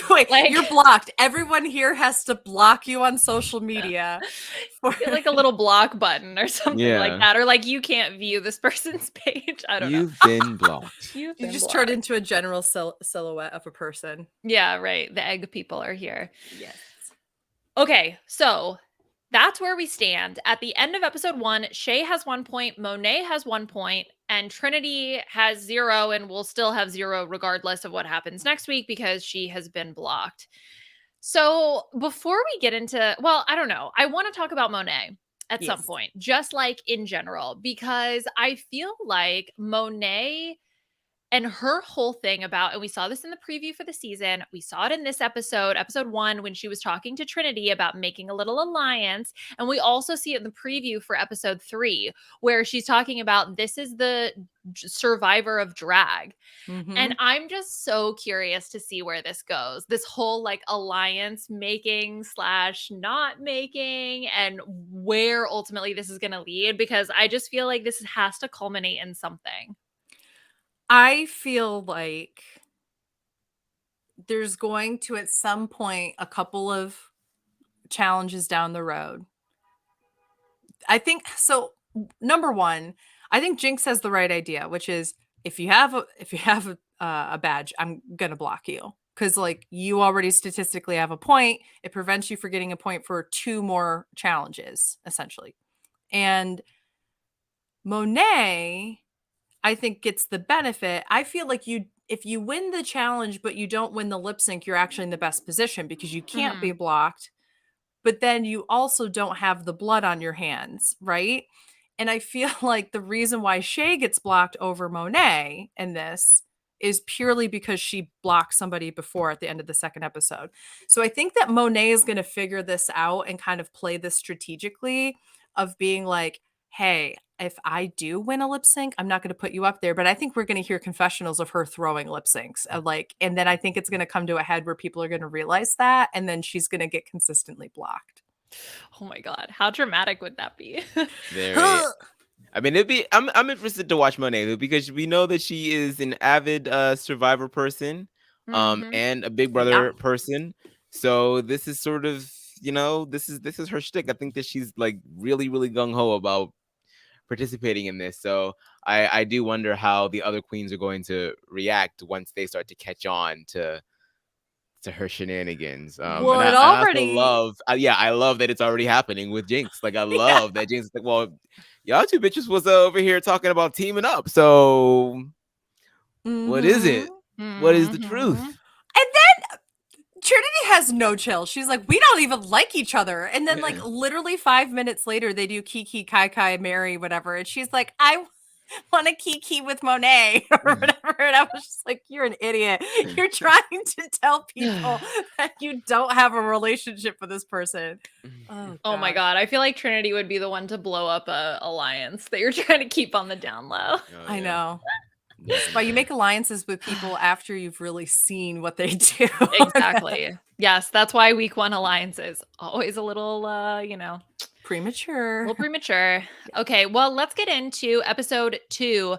Wait, like, you're blocked. Everyone here has to block you on social media. Like a little block button or something like that. Or like you can't view this person's page. I don't know. You've been blocked. You just turned into a general silhouette of a person. Yeah, right. The egg people are here. Yes. Okay, so that's where we stand. At the end of episode 1, Shay has 1 point, Monet has 1 point, and Trinity has 0 and will still have 0 regardless of what happens next week because she has been blocked. So before we get into, well, I don't know. I want to talk about Monet at some point, just like in general, because I feel like Monet and her whole thing about, and we saw this in the preview for the season, we saw it in this episode 1, when she was talking to Trinity about making a little alliance. And we also see it in the preview for episode 3, where she's talking about this is the survivor of drag. And I'm just so curious to see where this goes. This whole like alliance making / not making, and where ultimately this is going to lead, because I just feel like this has to culminate in something. I feel like there's going to, at some point, a couple of challenges down the road. I think so. Number one, I think Jinx has the right idea, which is if you have a badge, I'm gonna block you because like you already statistically have a point. It prevents you from getting a point for 2 more challenges, essentially. And Monet, I think, gets the benefit. I feel like if you win the challenge but you don't win the lip sync, you're actually in the best position because you can't be blocked, but then you also don't have the blood on your hands, right? And I feel like the reason why Shay gets blocked over Monet in this is purely because she blocked somebody before at the end of the 2nd episode. So I think that Monet is going to figure this out and kind of play this strategically of being like, hey, if I do win a lip sync, I'm not going to put you up there. But I think we're going to hear confessionals of her throwing lip syncs. And then I think it's going to come to a head where people are going to realize that. And then she's going to get consistently blocked. Oh my God. How dramatic would that be? I mean, I'm interested to watch Monet because we know that she is an avid Survivor person and a Big Brother person. So this is sort of, this is her shtick. I think that she's like really, really gung-ho about participating in this. So I do wonder how the other queens are going to react once they start to catch on to her shenanigans. Well, and it I already also love, I love that it's already happening with Jinx. Like I love that Jinx is like, well, y'all 2 bitches was over here talking about teaming up. So what is it? What is the truth? And then Trinity has no chill. She's like, we don't even like each other. And then like literally 5 minutes later, they do Kiki, Kai Kai, Mary, whatever. And she's like, I want to kiki with Monet or whatever. And I was just like, you're an idiot. You're trying to tell people that you don't have a relationship with this person. Oh my God. I feel like Trinity would be the one to blow up a alliance that you're trying to keep on the down low. Oh, I yeah. know. Definitely. But you make alliances with people after you've really seen what they do. Exactly. Yes, that's why week 1 alliances always a little, Premature. a little premature. Okay, well, let's get into episode 2,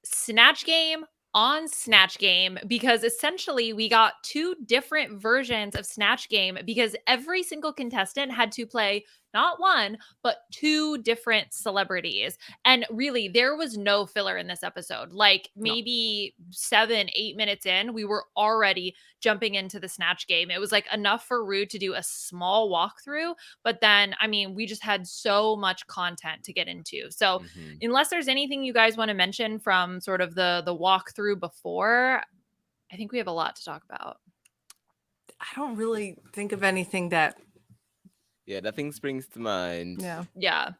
Snatch Game on Snatch Game, because essentially we got 2 different versions of Snatch Game because every single contestant had to play not 1, but 2 different celebrities. And really, there was no filler in this episode. Like maybe 7-8 minutes in, we were already jumping into the Snatch Game. It was like enough for Ru to do a small walkthrough, but then, I mean, we just had so much content to get into. So unless there's anything you guys want to mention from sort of the walkthrough before, I think we have a lot to talk about. I don't really think of anything that... Yeah, nothing springs to mind. Yeah.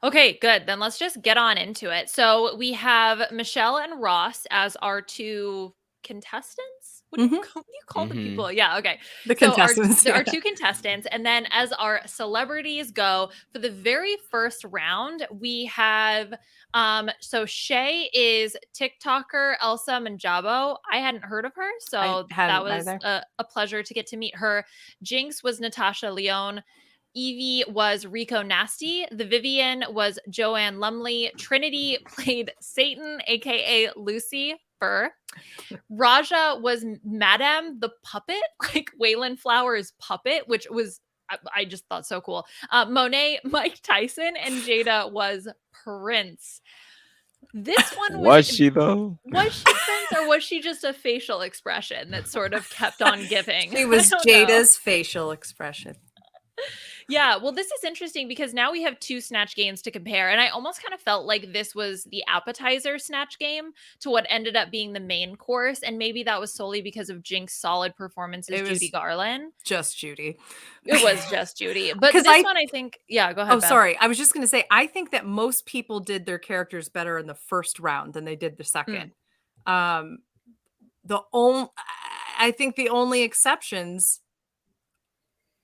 Okay, good. Then let's just get on into it. So we have Michelle and Ross as our 2 contestants. What do you call the people? Yeah, okay. The contestants. There are 2 contestants. And then as our celebrities go, for the very first round, we have so Shay is TikToker Elsa Manjabo. I hadn't heard of her, so that was a pleasure to get to meet her. Jinx was Natasha Leone. Evie was Rico Nasty. The Vivian was Joanne Lumley. Trinity played Satan, aka Lucy Fur. Raja was Madame the Puppet, like Waylon Flowers' puppet, which was, I just thought so cool. Monet, Mike Tyson, and Jada was Prince. This one was she though? Was she Prince, or was she just a facial expression that sort of kept on giving? She was Jada's facial expression. Yeah, well, this is interesting because now we have 2 Snatch games to compare. And I almost kind of felt like this was the appetizer Snatch game to what ended up being the main course. And maybe that was solely because of Jinx's solid performances, Judy Garland. Just Judy. It was just Judy. But this one, I think, yeah, go ahead. Oh, Beth. Sorry. I was just going to say, I think that most people did their characters better in the first round than they did the second. I think the only exceptions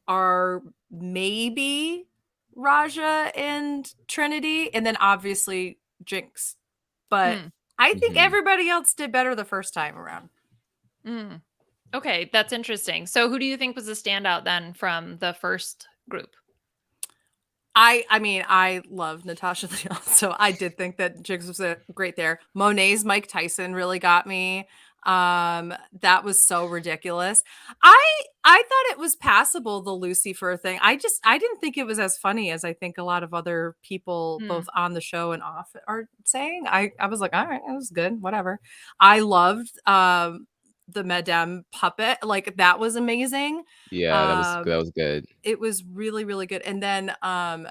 are maybe Raja and Trinity, and then obviously Jinx. But I think everybody else did better the first time around. Okay, that's interesting. So who do you think was the standout then from the first group? I mean, I love Natasha Leone, so I did think that Jinx was great there. Monet's Mike Tyson really got me. That was so ridiculous. I thought it was passable, the Lucifer thing. I didn't think it was as funny as I think a lot of other people both on the show and off are saying. I was like, all right, it was good, whatever. I loved the Madame puppet, like that was amazing. Yeah, that was good. It was really, really good. And then I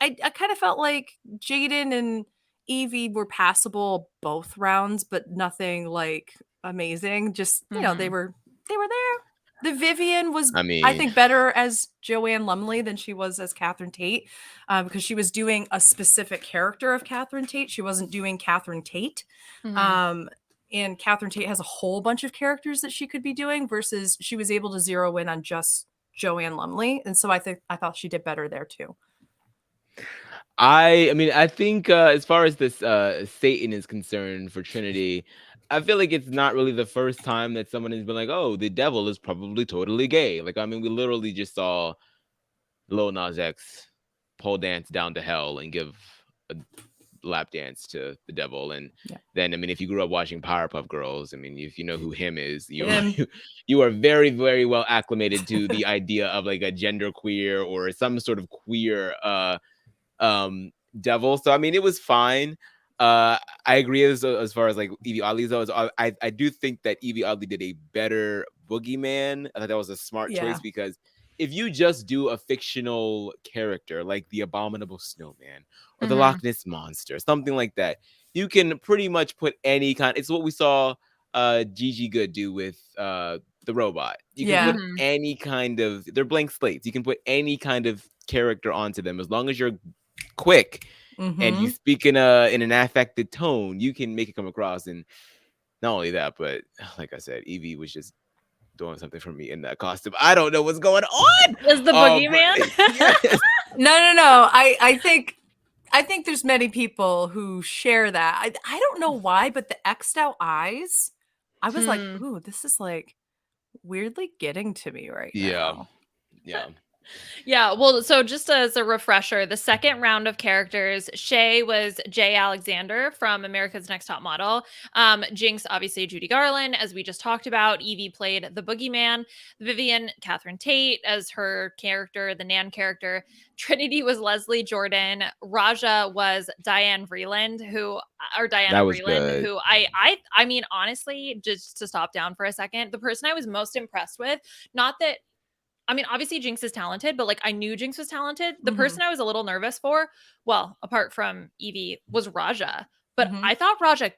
kind of felt like Jaden and Evie were passable both rounds, but nothing like amazing. Just, you know, they were there. The Vivian was, I think, better as Joanne Lumley than she was as Catherine Tate, because she was doing a specific character of Catherine Tate. She wasn't doing Catherine Tate. And Catherine Tate has a whole bunch of characters that she could be doing versus she was able to zero in on just Joanne Lumley. And so I thought she did better there too. I think as far as this Satan is concerned for Trinity, I feel like it's not really the first time that someone has been like, oh, the devil is probably totally gay. Like, I mean, we literally just saw Lil Nas X pole dance down to hell and give a lap dance to the devil. And then, I mean, if you grew up watching Powerpuff Girls, I mean, if you know who him is, you are very, very well acclimated to the idea of like a genderqueer or some sort of queer devil. So I mean, it was fine. I agree as far as like Evie Oddly though. I do think that Evie Oddly did a better boogeyman. I thought that was a smart choice, because if you just do a fictional character like the Abominable Snowman or the Loch Ness Monster, something like that, you can pretty much put any kind. It's what we saw Gigi Good do with the robot. You can put any kind of, they're blank slates. You can put any kind of character onto them as long as you're quick. and you Mhm. speak in an affected tone, you can make it come across. And not only that, but like I said, Evie was just doing something for me in that costume. I don't know what's going on. Is the But boogeyman? yes. No. I think there's many people who share that. I don't know why, but the X'd out eyes, I was like, Hmm. ooh, this is like weirdly getting to me right Yeah. now. Yeah. Yeah, well, so just as a refresher, the second round of characters, Shay was Jay Alexander from America's Next Top Model. Jinx, obviously Judy Garland, as we just talked about. Evie played the Boogeyman. Vivian, Catherine Tate as her character, the Nan character. Trinity was Leslie Jordan. Raja was Diana Vreeland, That was good. who I mean, honestly, just to stop down for a second, the person I was most impressed with, not that I mean, obviously Jinx is talented, but like I knew Jinx was talented. The Mhm. person I was a little nervous for, well, apart from Evie, was Raja. But Mhm. I thought Raja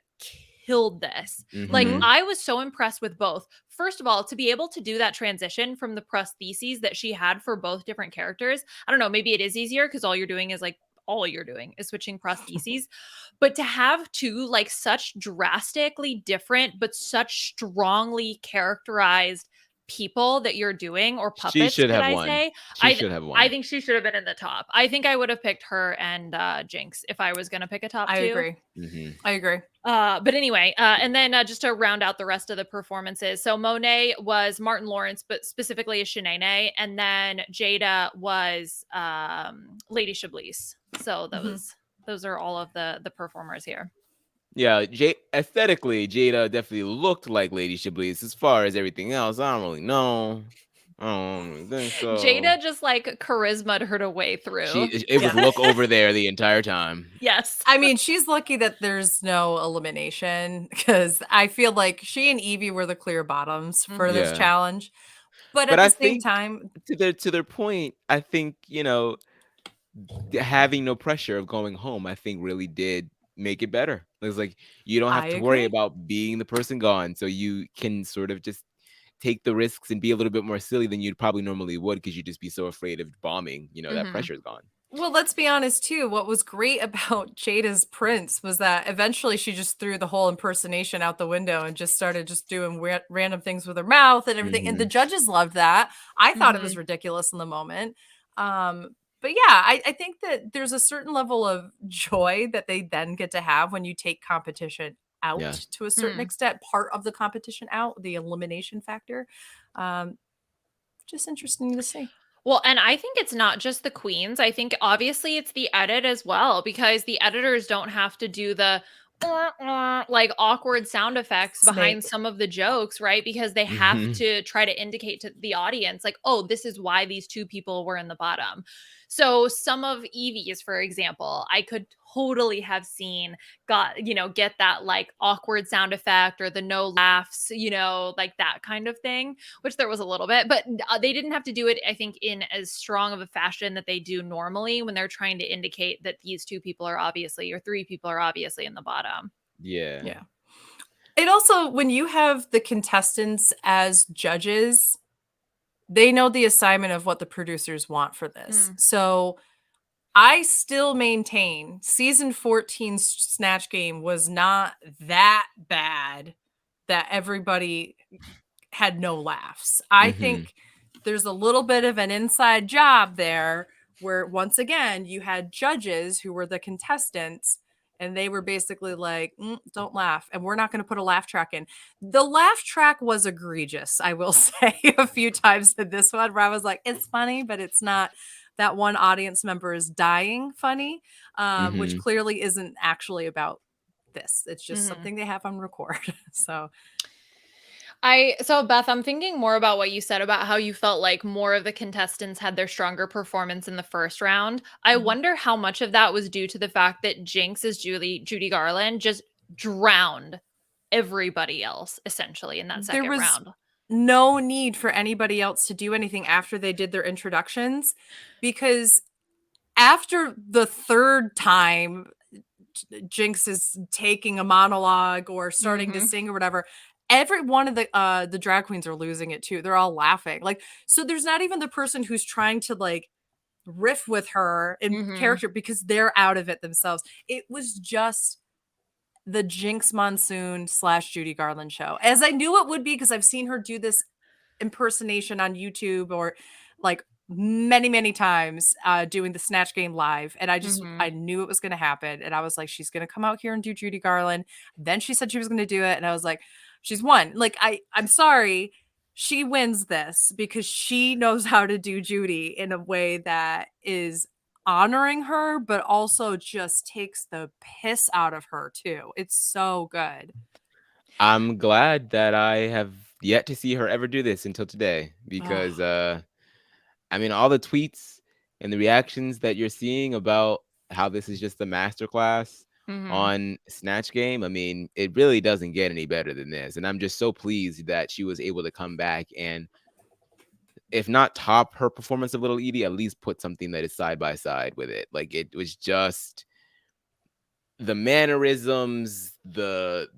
killed this. Like Mhm. Mhm. I was so impressed with both. First of all, to be able to do that transition from the prostheses that she had for both different characters. I don't know, maybe it is easier because all you're doing is switching prostheses. But to have two like such drastically different but such strongly characterized people that you're doing, or She puppets, should should have I won. say? She I should have I won. think she should have been in the top. I think I would have picked her and Jinx if I was going to pick a top I two. agree. Mhm. I agree. But anyway, and then just to round out the rest of the performances. So Monet was Martin Lawrence, but specifically as Shanae, and then Jada was Lady Chablis. So Mhm. those are all of the performers here. Yeah, aesthetically, Jada definitely looked like Lady Chablis. As far as everything else, I don't really know. I don't really think so. Jada just like charisma'd her way through. It was Yeah. look over there the entire time. Yes. I mean, she's lucky that there's no elimination because I feel like she and Evie were the clear bottoms for this Mhm. Yeah. challenge. But But at the I same think time, to their point, I think, having no pressure of going home, I think really did make it better. It's like you don't I have to worry agree. about being the person gone, so you can sort of just take the risks and be a little bit more silly than you'd probably normally would because you'd just be so afraid of bombing. That Mhm. pressure's gone. Well, let's be honest too. What was great about Jada's Prince was that eventually she just threw the whole impersonation out the window and just started just doing random things with her mouth and everything. And the Mhm. judges loved that. I thought it was Mhm. ridiculous in the moment. But yeah, I think that there's a certain level of joy that they then get to have when you take competition out Yeah. to a certain Mm. extent, part of the competition out, the elimination factor. Um, just interesting to see. Well, and I think it's not just the queens. I think obviously it's the edit as well, because the editors don't have to do the like awkward sound effects behind Snake. some of the jokes, right? Because they have Mhm. to try to indicate to the audience, like, oh, this is why these two people were in the bottom. So some of Evie's, for example, I could totally have seen get that like awkward sound effect or the no laughs, like that kind of thing, which there was a little bit, but they didn't have to do it, I think, in as strong of a fashion that they do normally when they're trying to indicate that these two people are obviously, or three people are obviously in the bottom. Yeah. Yeah. It also, when you have the contestants as judges, they know the assignment of what the producers want for this. Mm. So I still maintain season 14's Snatch Game was not that bad that everybody had no laughs. I Mhm. think there's a little bit of an inside job there where, once again, you had judges who were the contestants and they were basically like, don't laugh. And we're not going to put a laugh track in. The laugh track was egregious, I will say, a few times in this one where I was like, it's funny, but it's not. That one audience member is dying funny, which Mhm. clearly isn't actually about this. It's just Mhm. something they have on record. So So Beth, I'm thinking more about what you said about how you felt like more of the contestants had their stronger performance in the first round. I mhm. wonder how much of that was due to the fact that Jinx as Judy Garland just drowned everybody else essentially in that There second was round. no need for anybody else to do anything after they did their introductions, because after the third time Jinx is taking a monologue or starting to Mhm. sing or whatever, every one of the drag queens are losing it too. They're all laughing. Like, so there's not even the person who's trying to like riff with her in character because they're out of it themselves. It was just the Jinx Monsoon / Judy Garland show, as I knew it would be, because I've seen her do this impersonation on YouTube or like many times doing the Snatch game live, and I knew it was going to happen, and I was like, she's going to come out here and do Judy Garland. Then she said she was going to do it, and I was like, she's won. Like, I'm sorry, she wins this because she knows how to do Judy in a way that is honoring her, but also just takes the piss out of her too. It's so good. I'm glad that I have yet to see her ever do this until today, because I mean, all the tweets and the reactions that you're seeing about how this is just a masterclass on Snatch Game, I mean, it really doesn't get any better than this. And I'm just so pleased that she was able to come back and, if not top her performance of Little Edie, at least put something that is side by side with it. Like, it was just the mannerisms, the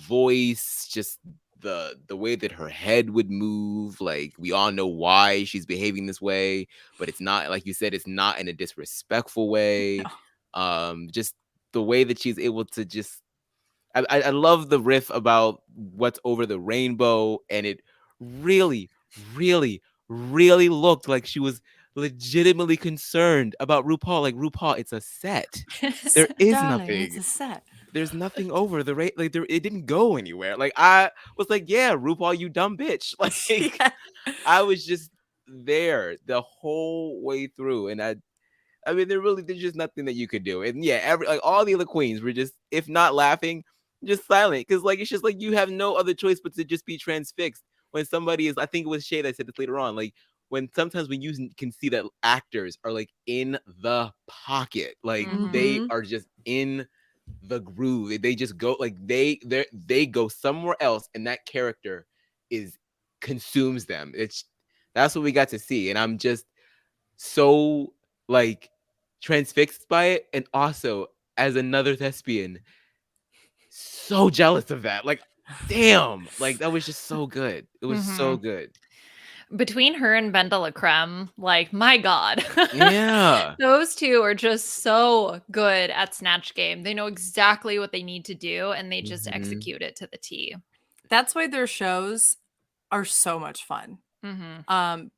voice, just the way that her head would move. Like, we all know why she's behaving this way, but it's not, like you said, it's not in a disrespectful way. No. Just the way that she's able to just, I love the riff about what's over the rainbow, and it really, really, really looked like she was legitimately concerned about RuPaul. Like, RuPaul, it's a set. There is Darling, nothing. it's a set. There's nothing over the rate. Like, it didn't go anywhere. Like, I was like, yeah, RuPaul, you dumb bitch. Like, Yeah. I was just there the whole way through, and I mean, there's just nothing that you could do. And yeah, all the other queens were just, if not laughing, just silent. Because, like, it's just like you have no other choice but to just be transfixed when somebody is, I think it was Shay that said this later on, like, sometimes when you can see that actors are like in the pocket, like they are just in the groove. They just go, like, they go somewhere else, and that character consumes them. That's what we got to see. And I'm just so, like, transfixed by it, and also, as another thespian, so jealous of that. Like, damn, like, that was just so good. It was so good. Between her and Bendela Creme, like, my God. Yeah. Those two are just so good at Snatch Game. They know exactly what they need to do, and they just execute it to the T. That's why their shows are so much fun.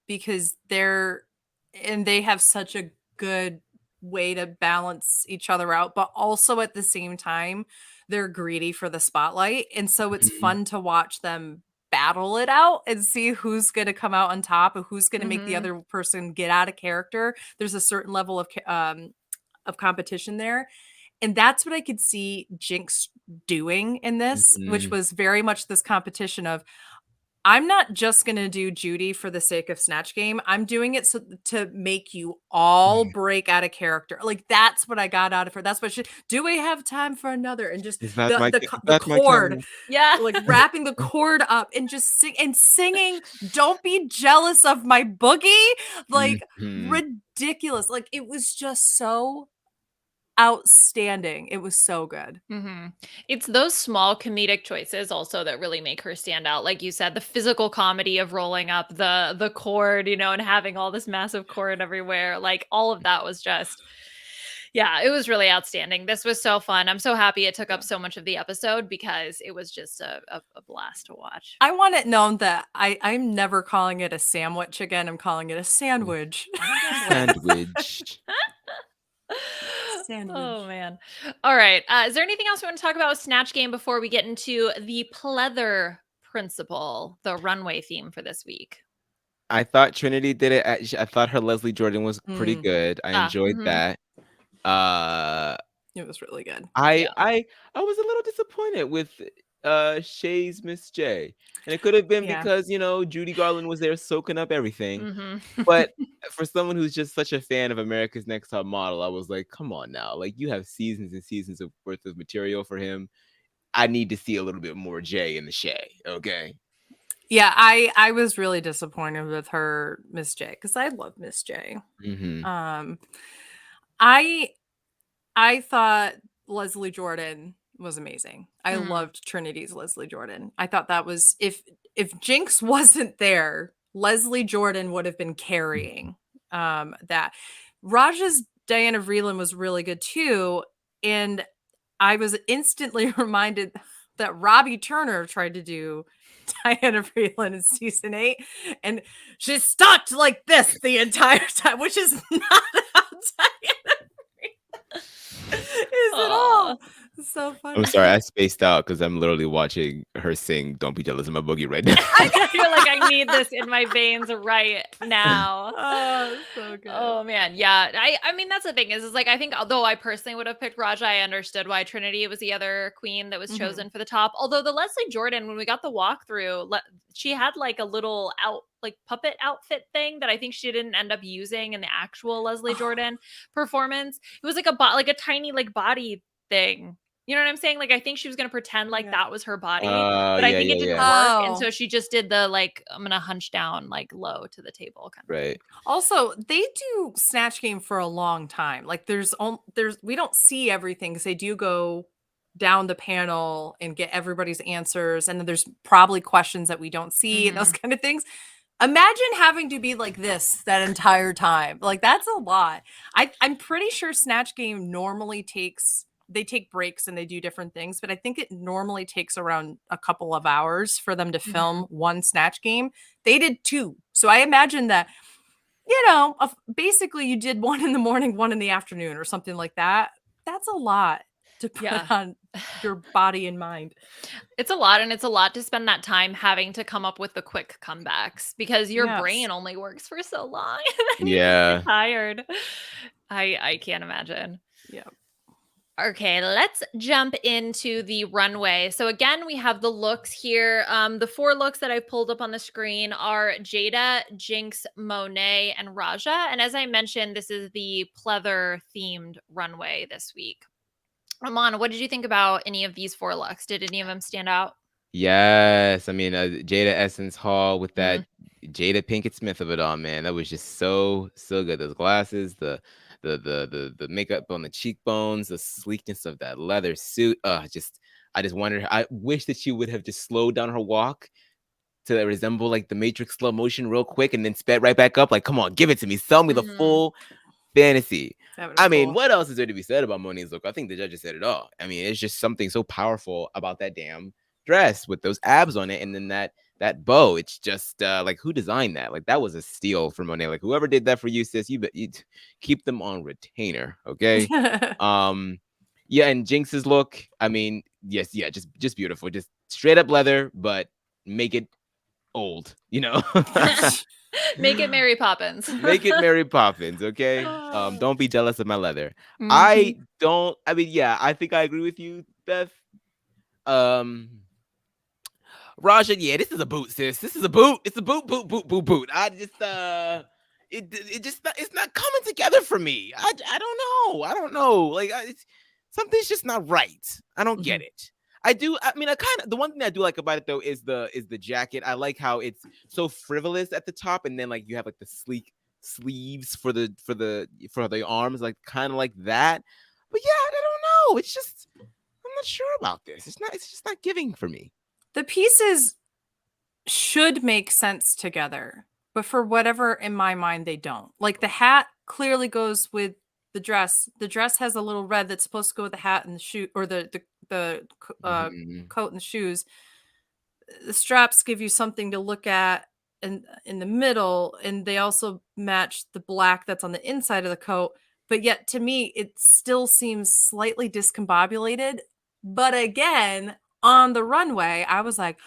Because they have such a good way to balance each other out, but also at the same time, they're greedy for the spotlight. And so it's fun to watch them battle it out and see who's going to come out on top and who's going to make the other person get out of character. There's a certain level of competition there. And that's what I could see Jinx doing in this, which was very much this competition of, I'm not just going to do Judy for the sake of Snatch Game. I'm doing it to make you all break out of character. Like, that's what I got out of her. That's what do we have time for another? And just the cord. Yeah. Like, wrapping the cord up and just singing, don't be jealous of my boogie. Like, ridiculous. Like, it was just so outstanding. It was so good. It's those small comedic choices also that really make her stand out. Like you said, the physical comedy of rolling up the cord, and having all this massive cord everywhere. Like, all of that was just, yeah, it was really outstanding. This was so fun. I'm so happy it took up so much of the episode because it was just a blast to watch. I want it known that I'm never calling it a sandwich again. I'm calling it a sandwich. Sandwich. Oh man. All right. Is there anything else we want to talk about with Snatch Game before we get into the Pleather principle, the runway theme for this week? I thought Trinity did it. I thought her Leslie Jordan was pretty good. I enjoyed that. It was really good. I was a little disappointed with Shay's Miss J. And it could have been because, Judy Garland was there soaking up everything. But for someone who's just such a fan of America's Next Top Model, I was like, come on now. Like, you have seasons and seasons of worth of material for him. I need to see a little bit more Jay in the Shay, okay? Yeah, I was really disappointed with her Miss J because I love Miss J. I thought Leslie Jordan was amazing. I loved Trinity's Leslie Jordan. I thought that was, if Jinx wasn't there, Leslie Jordan would have been carrying that. Raja's Diana Vreeland was really good too. And I was instantly reminded that Robbie Turner tried to do Diana Vreeland in season 8, and she stuck like this the entire time, which is not how Diana is at all. It's so funny. I'm sorry, I spaced out because I'm literally watching her sing "Don't Be Jealous of My Boogie" right now. You're like, I need this in my veins right now. Oh, so good. Oh man, yeah. I mean that's the thing is like I think although I personally would have picked Raja, I understood why Trinity was the other queen that was chosen for the top. Although the Leslie Jordan, when we got the walkthrough, she had like a little puppet outfit thing that I think she didn't end up using in the actual Leslie Jordan performance. It was like a tiny like body thing. You know what I'm saying? Like, I think she was going to pretend like that was her body, but I think it didn't work. And so she just did the, like, I'm going to hunch down, like, low to the table kind of thing. Also, they do Snatch Game for a long time. Like, we don't see everything because they do go down the panel and get everybody's answers. And then there's probably questions that we don't see and those kind of things. Imagine having to be like this that entire time. Like, that's a lot. I'm pretty sure Snatch Game normally they take breaks and they do different things, but I think it normally takes around a couple of hours for them to film one Snatch Game. They did 2. So I imagine that, basically you did 1 in the morning, 1 in the afternoon or something like that. That's a lot to put on your body and mind. It's a lot, and it's a lot to spend that time having to come up with the quick comebacks because your brain only works for so long. And then you get tired. I can't imagine. Yeah. Okay, let's jump into the runway. So again, we have the looks here. The 4 looks that I pulled up on the screen are Jada, Jinx, Monet, and Raja. And as I mentioned, this is the pleather themed runway this week. Aman, what did you think about any of these 4 looks? Did any of them stand out? Yes, I mean Jada Essence Hall with that Jada Pinkett Smith of it all, man. That was just so good. Those glasses, the makeup on the cheekbones, the sleekness of that leather suit. I just wondered. I wish that she would have just slowed down her walk to resemble like the Matrix slow motion real quick and then sped right back up. Like, come on, give it to me. Sell me the full fantasy. I mean, what else is there to be said about Monet's look? I think the judges said it all. I mean, it's just something so powerful about that damn dress with those abs on it, and then that bow. It's just like, who designed that? Like, that was a steal for Monet. Like, whoever did that for you, sis, you keep them on retainer, okay? Yeah, and Jinx's look, I mean, yes, yeah, just beautiful, just straight up leather, but make it old, Make it Mary Poppins. Make it Mary Poppins, okay? Don't be jealous of my leather. I think I agree with you, Beth. Raja, yeah, this is a boot, sis. This is a boot. It's a boot. I just it's not coming together for me. I don't know. Like something's just not right. I don't get it. The one thing I do like about it though is the jacket. I like how it's so frivolous at the top, and then like you have like the sleek sleeves for the arms, like kind of like that. But yeah, I don't know. It's just I'm not sure about this. It's just not giving for me. The pieces should make sense together, but for whatever in my mind they don't. Like the hat clearly goes with the dress. The dress has a little red that's supposed to go with the hat and the shoe, or the coat and the shoes. The straps give you something to look at in the middle, and they also match the black that's on the inside of the coat. But yet, to me, it still seems slightly discombobulated. But again, on the runway, I was like,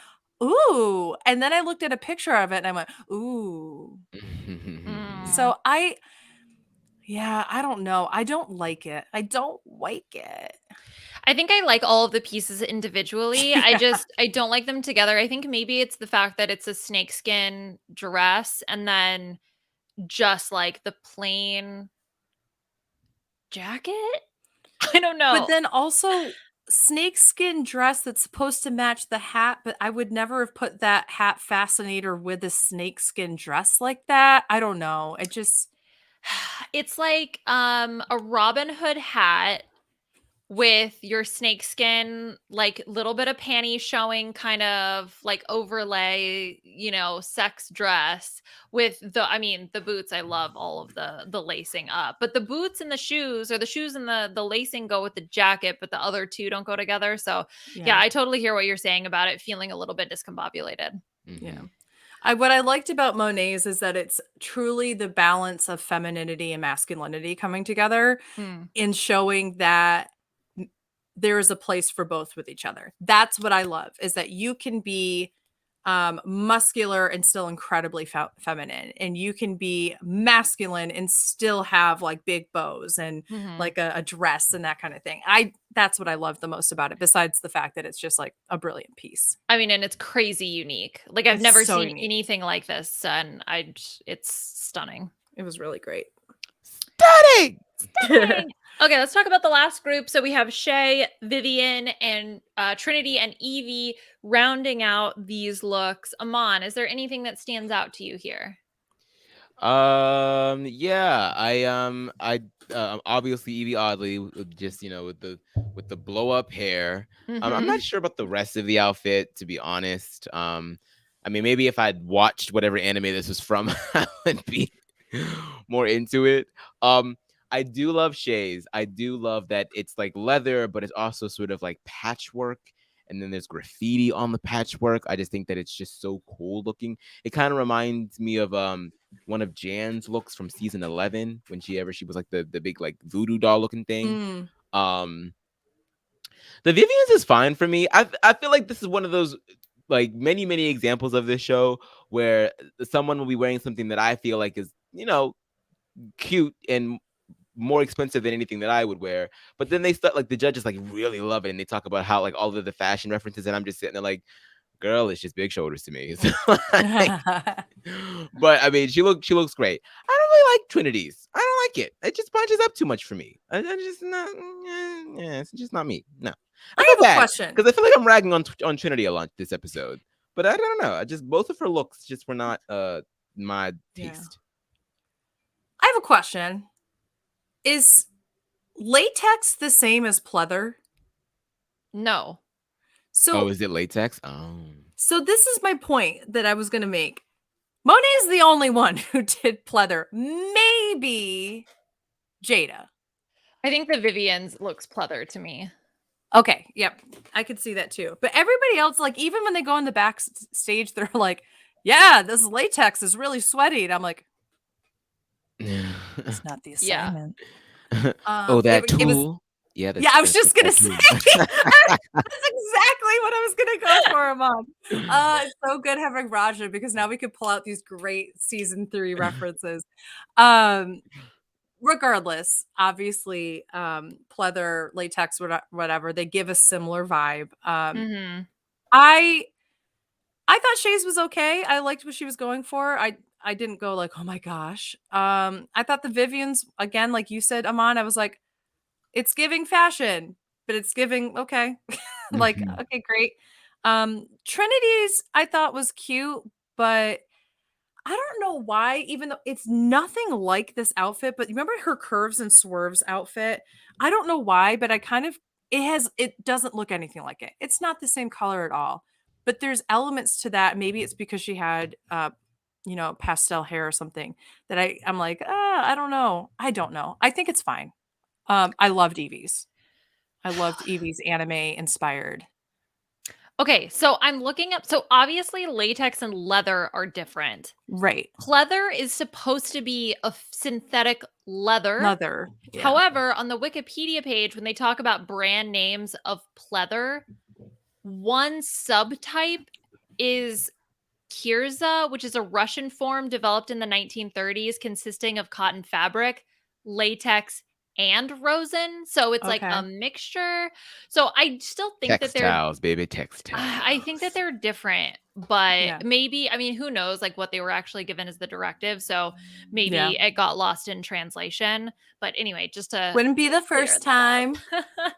ooh. And then I looked at a picture of it and I went, ooh. So I don't know. I don't like it. I think I like all of the pieces individually. I don't like them together. I think maybe it's the fact that it's a snakeskin dress and then just like the plain jacket. I don't know. But then also snakeskin dress that's supposed to match the hat, but I would never have put that hat fascinator with a snakeskin dress like that. I don't know. It's like a Robin Hood hat with your snakeskin, like little bit of panty showing, kind of like overlay, sex dress with the boots. I love all of the lacing up, but the boots and the shoes, or the shoes and the lacing, go with the jacket, but the other two don't go together. So yeah, I totally hear what you're saying about it feeling a little bit discombobulated. Yeah. What I liked about Monet's is that it's truly the balance of femininity and masculinity coming together in showing that there is a place for both with each other. That's what I love, is that you can be muscular and still incredibly feminine, and you can be masculine and still have like big bows and like a dress and that kind of thing. That's what I love the most about it, besides the fact that it's just like a brilliant piece. And it's crazy unique. Like I've never seen anything like this, and it's stunning. It was really great. Stunning. Okay, let's talk about the last group. So we have Shay, Vivian, and Trinity and Evie rounding out these looks. Aman, is there anything that stands out to you here? Yeah, I obviously Evie Oddly, just with the blow up hair. I'm not sure about the rest of the outfit, to be honest. Maybe if I'd watched whatever anime this was from, I would be more into it. I do love Shay's. I do love that it's like leather, but it's also sort of like patchwork. And then there's graffiti on the patchwork. I just think that it's just so cool looking. It kind of reminds me of one of Jan's looks from season 11 when she was like the big like voodoo doll looking thing. The Vivian's is fine for me. I feel like this is one of those like many examples of this show where someone will be wearing something that I feel like is cute and more expensive than anything that I would wear, but then they start, like, the judges like really love it, and they talk about how like all of the fashion references, and I'm just sitting there like, girl, it's just big shoulders to me. But she looks great. I don't really like Trinity's. I don't like it. It just bunches up too much for me. I just not. It's just not me. No. I have a question, because I feel like I'm ragging on Trinity a lot this episode, but I don't know. Both of her looks just were not my taste. I have a question. Is latex the same as pleather? No. So is it latex? Oh. So this is my point that I was going to make. Monet is the only one who did pleather. Maybe Jada. I think the Vivian's looks pleather to me. Okay, yep. I could see that too. But everybody else, like, even when they go on the backstage, they're like, yeah, this latex is really sweaty. And I'm like, it's not the assignment. Yeah. That tool. I was just gonna say that's exactly what I was gonna go for, Mom. It's so good having Raja, because now we could pull out these great season 3 references. Regardless, obviously, pleather, latex, whatever, they give a similar vibe. I thought Shay's was okay. I liked what she was going for. I didn't go like, oh my gosh. I thought the Vivian's, again, like you said, Aman, I was like, it's giving fashion, but it's giving okay. Like, okay, great. Trinity's I thought was cute, but I don't know why, even though it's nothing like this outfit, but remember her curves and swerves outfit? I don't know why, but it doesn't look anything like it. It's not the same color at all. But there's elements to that. Maybe it's because she had pastel hair or something that I'm like, I don't know. I think it's fine. I loved Evie's. I loved Evie's anime inspired. Okay, so I'm looking up. So obviously, latex and leather are different. Right. Pleather is supposed to be a synthetic leather. Yeah. However, on the Wikipedia page, when they talk about brand names of pleather, one subtype is Kirza, which is a Russian form developed in the 1930s, consisting of cotton fabric, latex, and rosin. So it's like a mixture. So I still think textiles, baby, textiles. I think that they're different, but maybe, who knows, like what they were actually given as the directive. So maybe it got lost in translation. But anyway, just to wouldn't be the first time.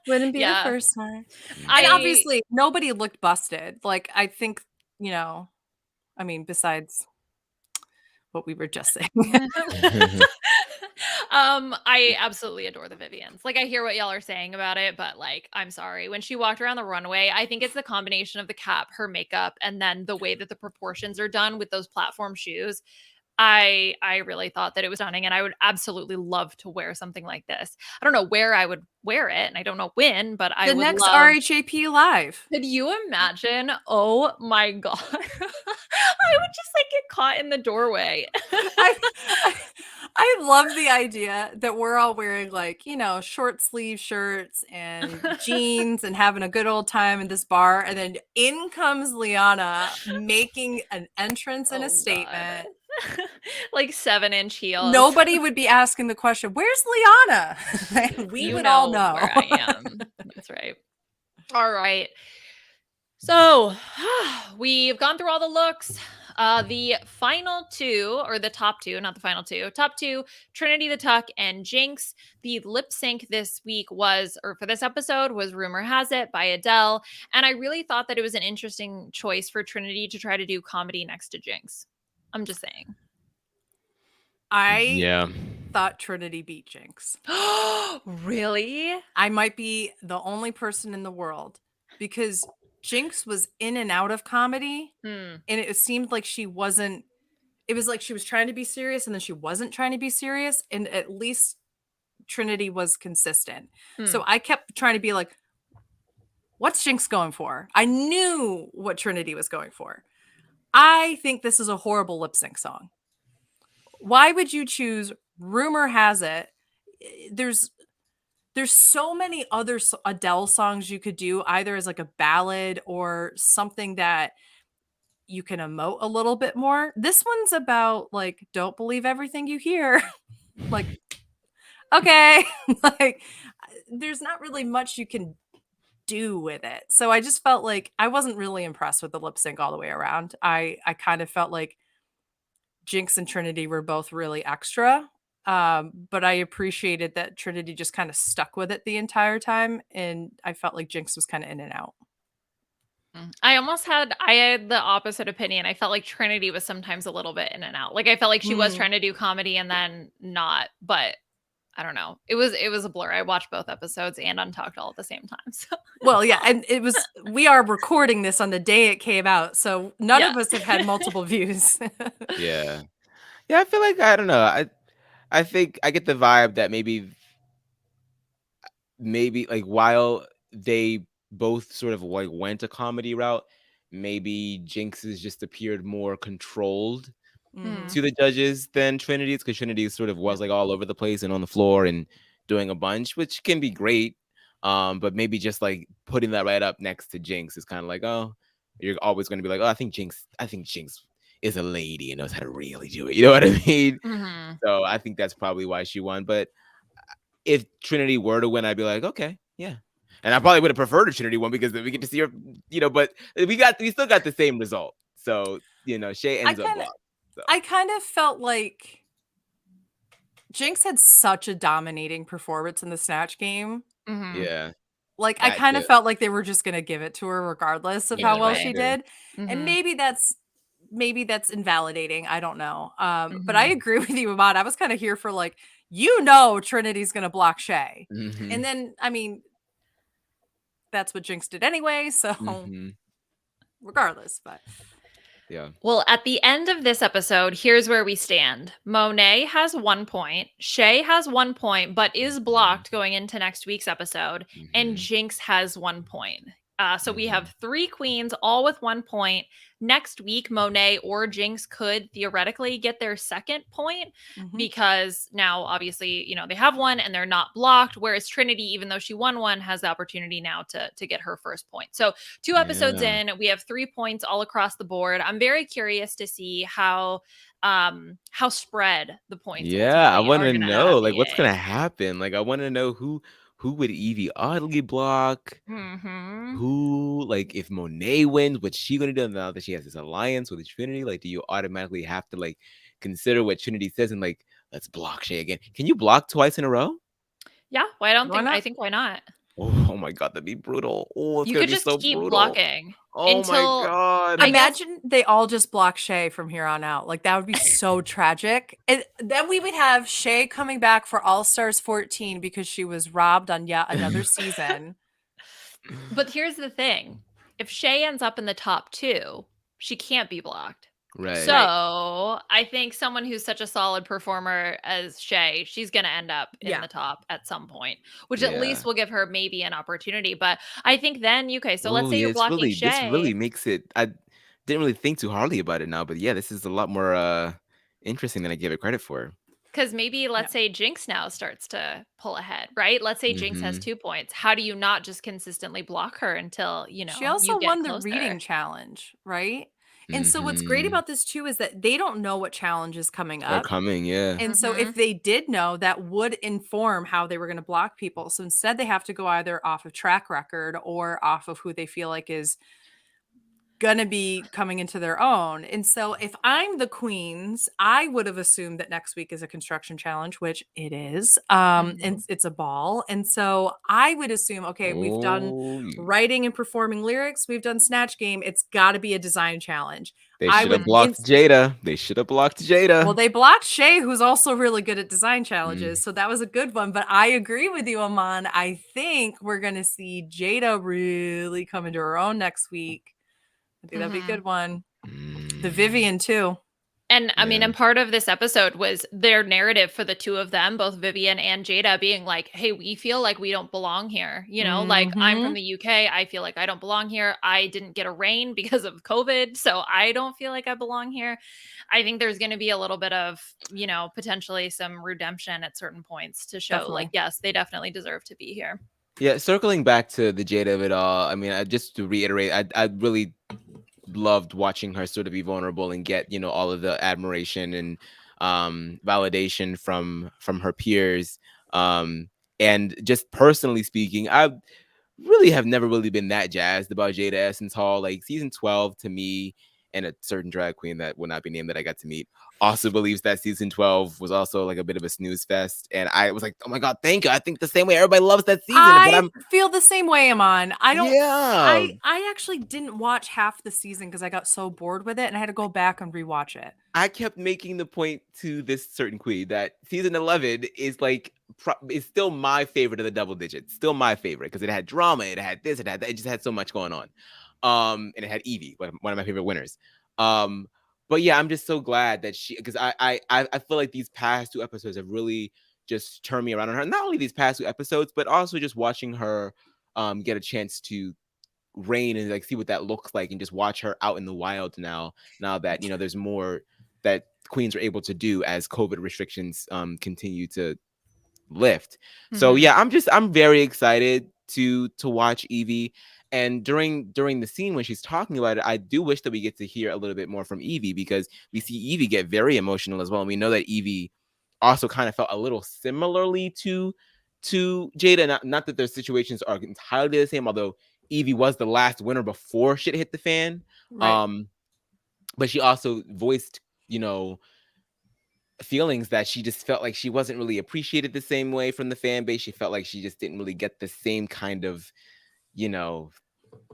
Wouldn't be the first time. And obviously nobody looked busted. Like, I think, besides what we were just saying. I absolutely adore the Vivians. Like, I hear what y'all are saying about it, but like, I'm sorry. When she walked around the runway, I think it's the combination of the cap, her makeup, and then the way that the proportions are done with those platform shoes. I really thought that it was stunning, and I would absolutely love to wear something like this. I don't know where I would wear it, and I don't know when, but I The would next love. RHAP live. Could you imagine? Oh my god. I would just like get caught in the doorway. I, I love the idea that we're all wearing like, you know, short sleeve shirts and jeans and having a good old time in this bar. And then in comes Liana making an entrance and a statement. Like 7-inch heels. Nobody would be asking the question, where's Liana? And we You would all know know. where I am. That's right. All right. So we've gone through all the looks. The final two, or the top two, not the final two, top two, Trinity the Tuck and Jinx. The lip sync this week was, or for this episode, was Rumor Has It by Adele. And I really thought that it was an interesting choice for Trinity to try to do comedy next to Jinx. I'm just saying. I thought Trinity beat Jinx. Really? I might be the only person in the world because Jinx was in and out of comedy, and it seemed like she wasn't. It was like she was trying to be serious, and then she wasn't trying to be serious. And at least Trinity was consistent. So I kept trying to be like, "What's Jinx going for?" I knew what Trinity was going for. I think this is a horrible lip sync song. Why would you choose Rumor Has It? There's so many other Adele songs you could do, either as like a ballad or something that you can emote a little bit more. This one's about like, don't believe everything you hear. Like, okay. Like, there's not really much you can do with it. So I just felt like I wasn't really impressed with the lip sync all the way around. I kind of felt like Jinx and Trinity were both really extra. But I appreciated that Trinity just kind of stuck with it the entire time, and I felt like Jinx was kind of in and out. I had the opposite opinion. I felt like Trinity was sometimes a little bit in and out. Like I felt like she was trying to do comedy and then not, but I don't know. It was a blur. I watched both episodes and Untucked all at the same time. So. Well, yeah, and we are recording this on the day it came out, so none of us have had multiple views. Yeah, I feel like, I don't know. I think I get the vibe that maybe like while they both sort of like went a comedy route, maybe Jinx's just appeared more controlled to the judges than Trinity's, because Trinity sort of was like all over the place and on the floor and doing a bunch, which can be great. But maybe just like putting that right up next to Jinx is kind of like, oh, you're always going to be like, oh, I think Jinx is a lady and knows how to really do it. You know what I mean? So I think that's probably why she won. But if Trinity were to win, I'd be like, okay, yeah. And I probably would have preferred a Trinity one because then we get to see her, you know, but we still got the same result. So, you know, Shay ends up blocked. So. I kind of felt like Jinx had such a dominating performance in the Snatch game. Yeah. Like, I kind of felt like they were just going to give it to her regardless of how well she did. And maybe that's invalidating. I don't know. But I agree with you, Aman. I was kind of here for like, you know, Trinity's going to block Shay. And then, I mean, that's what Jinx did anyway. So regardless, but. Yeah. Well, at the end of this episode, here's where we stand. Monet has 1 point. Shay has 1 point, but is blocked going into next week's episode. And Jinx has 1 point. So we have 3 queens, all with 1 point. Next week, Monet or Jinx could theoretically get their 2nd point because now, obviously, you know, they have 1 and they're not blocked. Whereas Trinity, even though she won 1, has the opportunity now to get her 1st point. So 2 episodes in, we have 3 points all across the board. I'm very curious to see how spread the points. Yeah, I want to know like what's gonna happen. Like I want to know who would Evie oddly block? Who, like, if Monet wins, what's she gonna do now that she has this alliance with Trinity? Like, do you automatically have to like consider what Trinity says and like, let's block Shay again? Can you block twice in a row? Yeah, I think why not? Oh my god, that'd be brutal. Oh, it's You gonna could be just so keep brutal. blocking Oh my until god. I guess Imagine they all just block Shay from here on out. Like that would be so tragic. And then we would have Shay coming back for All Stars 14 because she was robbed on yet another season. but here's the thing. If Shay ends up in the top 2, she can't be blocked. Right. So, Right. I think someone who's such a solid performer as Shay, she's gonna end up in Yeah. the top at some point, which at Yeah. least will give her maybe an opportunity. But I think then, okay, so let's Oh say yeah, you're blocking this really Shay. makes it. I didn't really think too hardly about it now, but yeah, this is a lot more interesting than I gave it credit for. Because maybe Yeah. let's say Jinx now starts to pull ahead, right? Let's say Jinx has Mm-hmm. 2 points. How do you not just consistently block her until, She you also get won the reading closer? challenge, right? And so what's great Mm-hmm. about this too is that they don't know what challenge is coming Are up. coming, yeah. And so Mhm. if they did know, that would inform how they were going to block people. So instead they have to go either off of track record or off of who they feel like is going to be coming into their own. And so if I'm the queens, I would have assumed that next week is a construction challenge, which it is. And Mhm. it's a ball. And so I would assume, okay, we've done Oh, writing and performing lyrics, we've done Snatch Game, it's got to be a design challenge. they I should have would Mhm. blocked Jada. They should have blocked well, Jada. they blocked Shay, who's also really good at design Mm. challenges. So that was a good one. But I agree with you, Aman. I think we're going to see Jada really come into her own next week. I think that'd be a Mhm. good one. The Mm. Vivian, too. And I mean, Yeah. and part of this episode was their narrative for the 2 of them, both Vivian and Jada, being like, "Hey, we feel like we don't belong here." Like, "I'm from Mhm. the UK, I feel like I don't belong here. I didn't get a reign because of COVID, so I don't feel like I belong here." I think there's gonna be a little bit of, potentially some redemption at certain points to show, like, Definitely. yes, they definitely deserve to be here. Yeah, circling back to the Jada of it all, I mean, just to reiterate, I really loved watching her sort of be vulnerable and get, all of the admiration and validation from her peers. And just personally speaking, I really have never really been that jazzed about Jada Essence Hall. Like season 12 to me, and a certain drag queen that will not be named that I got to meet also believes that season 12 was also like a bit of a snooze fest. And I was like, oh my god, thank you. I think the same way everybody loves that season, but I I'm feel the same way, Aman. I don't. yeah. I actually didn't watch half the season because I got so bored with it, and I had to go back and rewatch it. I kept making the point to this certain queen that season 11 is like is still my favorite of the double digits. Still my favorite because it had drama, it had this, it had that, it just had so much going on. And it had Evie, one of my favorite winners. But yeah, I'm just so glad that she because I feel like these past 2 episodes have really just turned me around on her. Not only these past 2 episodes, but also just watching her get a chance to reign and like see what that looks like and just watch her out in the wild now that there's more that queens are able to do as COVID restrictions continue to lift. So Mhm. yeah, I'm very excited to watch Evie. And during the scene when she's talking about it, I do wish that we get to hear a little bit more from Evie because we see Evie get very emotional as well. And we know that Evie also kind of felt a little similarly to Jada. Not that their situations are entirely the same, although Evie was the last winner before shit hit the fan. Right. But she also voiced, feelings that she just felt like she wasn't really appreciated the same way from the fan base. She felt like she just didn't really get the same kind of, you know,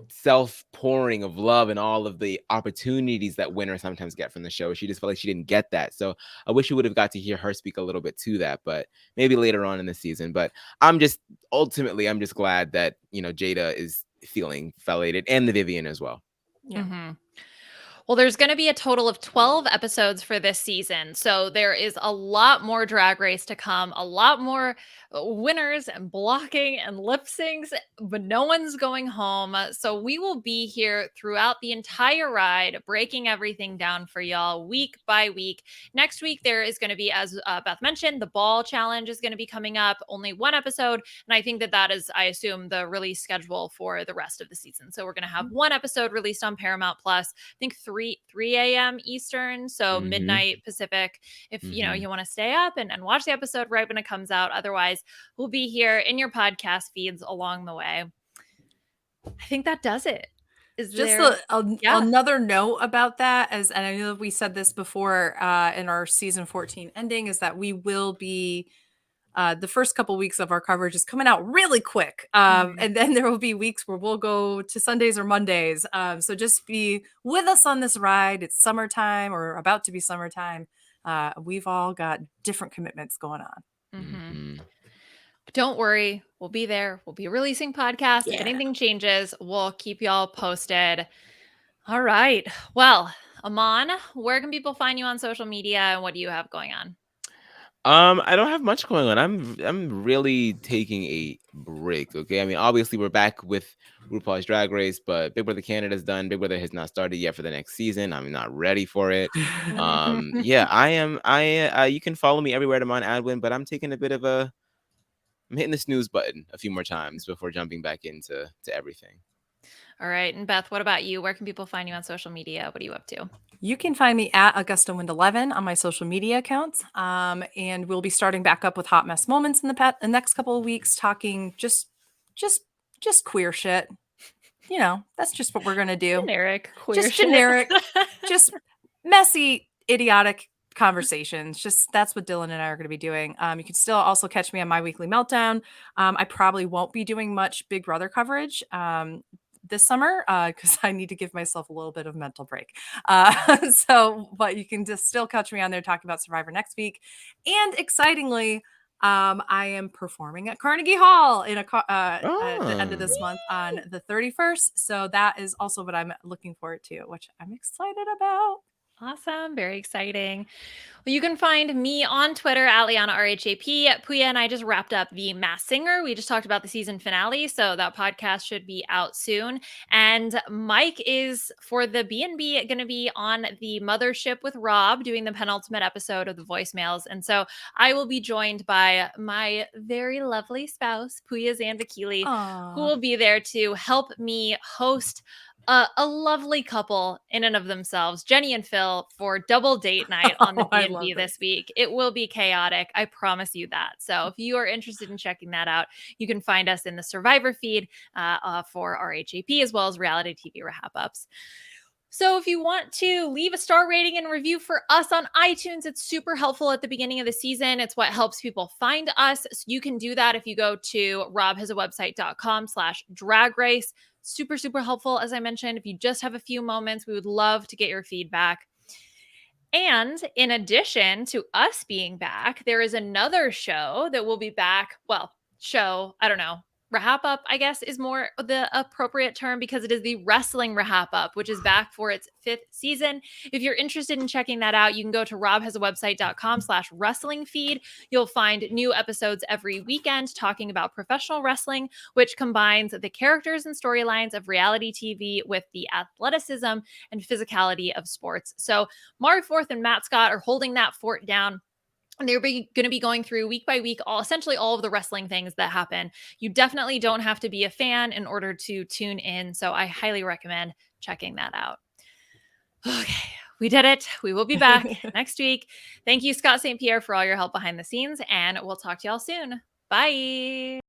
self pouring of love and all of the opportunities that winners sometimes get from the show. She just felt like she didn't get that. So I wish we would have got to hear her speak a little bit to that, but maybe later on in the season. But I'm just glad that, Jada is feeling validated and the Vivian as well. Yeah. Mhm. Well, there's going to be a total of 12 episodes for this season. So there is a lot more Drag Race to come, a lot more winners and blocking and lip syncs, but no one's going home. So we will be here throughout the entire ride, breaking everything down for y'all week by week. Next week, there is going to be, as Beth mentioned, the ball challenge is going to be coming up, only one episode. And I think that is, I assume, the release schedule for the rest of the season. So we're going to have one episode released on Paramount Plus, I think 3 a.m. Eastern, so Mm-hmm. midnight Pacific. If Mm-hmm. you want to stay up and watch the episode right when it comes out. Otherwise, we'll be here in your podcast feeds along the way. I think that does it. Is Just there yeah. another note about that, and I know we said this before in our season 14 ending, is that we will be the first couple weeks of our coverage is coming out really quick. And then there will be weeks where we'll go to Sundays or Mondays. So just be with us on this ride. It's summertime or about to be summertime. We've all got different commitments going on. Mm-hmm. Don't worry. We'll be there. We'll be releasing podcasts. If anything changes, we'll keep y'all posted. All right. Well, Aman, where can people find you on social media and what do you have going on? I don't have much going on. I'm really taking a break. Okay, I mean, obviously we're back with RuPaul's Drag Race, but Big Brother Canada's done. Big Brother has not started yet for the next season. I'm not ready for it. Yeah, I am. You can follow me everywhere at Aman Adwin, but I'm taking a bit of a. I'm hitting the snooze button a few more times before jumping back into everything. All right. And Beth, what about you? Where can people find you on social media? What are you up to? You can find me at AugustaWind11 on my social media accounts. And we'll be starting back up with Hot Mess Moments in the next couple of weeks, talking just queer shit. You know, that's just what we're going to do. Generic queer just shit. Generic, just messy, idiotic conversations. Just that's what Dylan and I are going to be doing. You can still also catch me on My Weekly Meltdown. I probably won't be doing much Big Brother coverage this summer because I need to give myself a little bit of mental break. But you can just still catch me on there talking about Survivor next week. And excitingly, I am performing at Carnegie Hall at the end of this month on the 31st. So that is also what I'm looking forward to, which I'm excited about. Awesome. Very exciting. Well, you can find me on Twitter at Liana RHAP. Puya and I just wrapped up The Masked Singer. We just talked about the season finale, so that podcast should be out soon. And Mike is, for the B&B, going to be on the mothership with Rob doing the penultimate episode of the voicemails. And so I will be joined by my very lovely spouse, Puya Zanvakili, who will be there to help me host a lovely couple in and of themselves, Jenny and Phil, for double date night on the B&B this week. It will be chaotic. I promise you that. So if you are interested in checking that out, you can find us in the Survivor feed for RHAP as well as reality TV RHAPups. So if you want to leave a star rating and review for us on iTunes, it's super helpful at the beginning of the season. It's what helps people find us. So you can do that if you go to robhasawebsite.com/drag race. Super, super helpful. As I mentioned, if you just have a few moments, we would love to get your feedback. And in addition to us being back, there is another show that will be back. Well, I don't know. RHAPup, I guess, is more the appropriate term because it is the wrestling RHAPup, which is back for its 5th season. If you're interested in checking that out, you can go to robhasawebsite.com/wrestling feed. You'll find new episodes every weekend talking about professional wrestling, which combines the characters and storylines of reality TV with the athleticism and physicality of sports. So Mari Forth and Matt Scott are holding that fort down. And they're going to be going through week by week, essentially all of the wrestling things that happen. You definitely don't have to be a fan in order to tune in. So I highly recommend checking that out. Okay, we did it. We will be back next week. Thank you, Scott St. Pierre, for all your help behind the scenes. And we'll talk to y'all soon. Bye.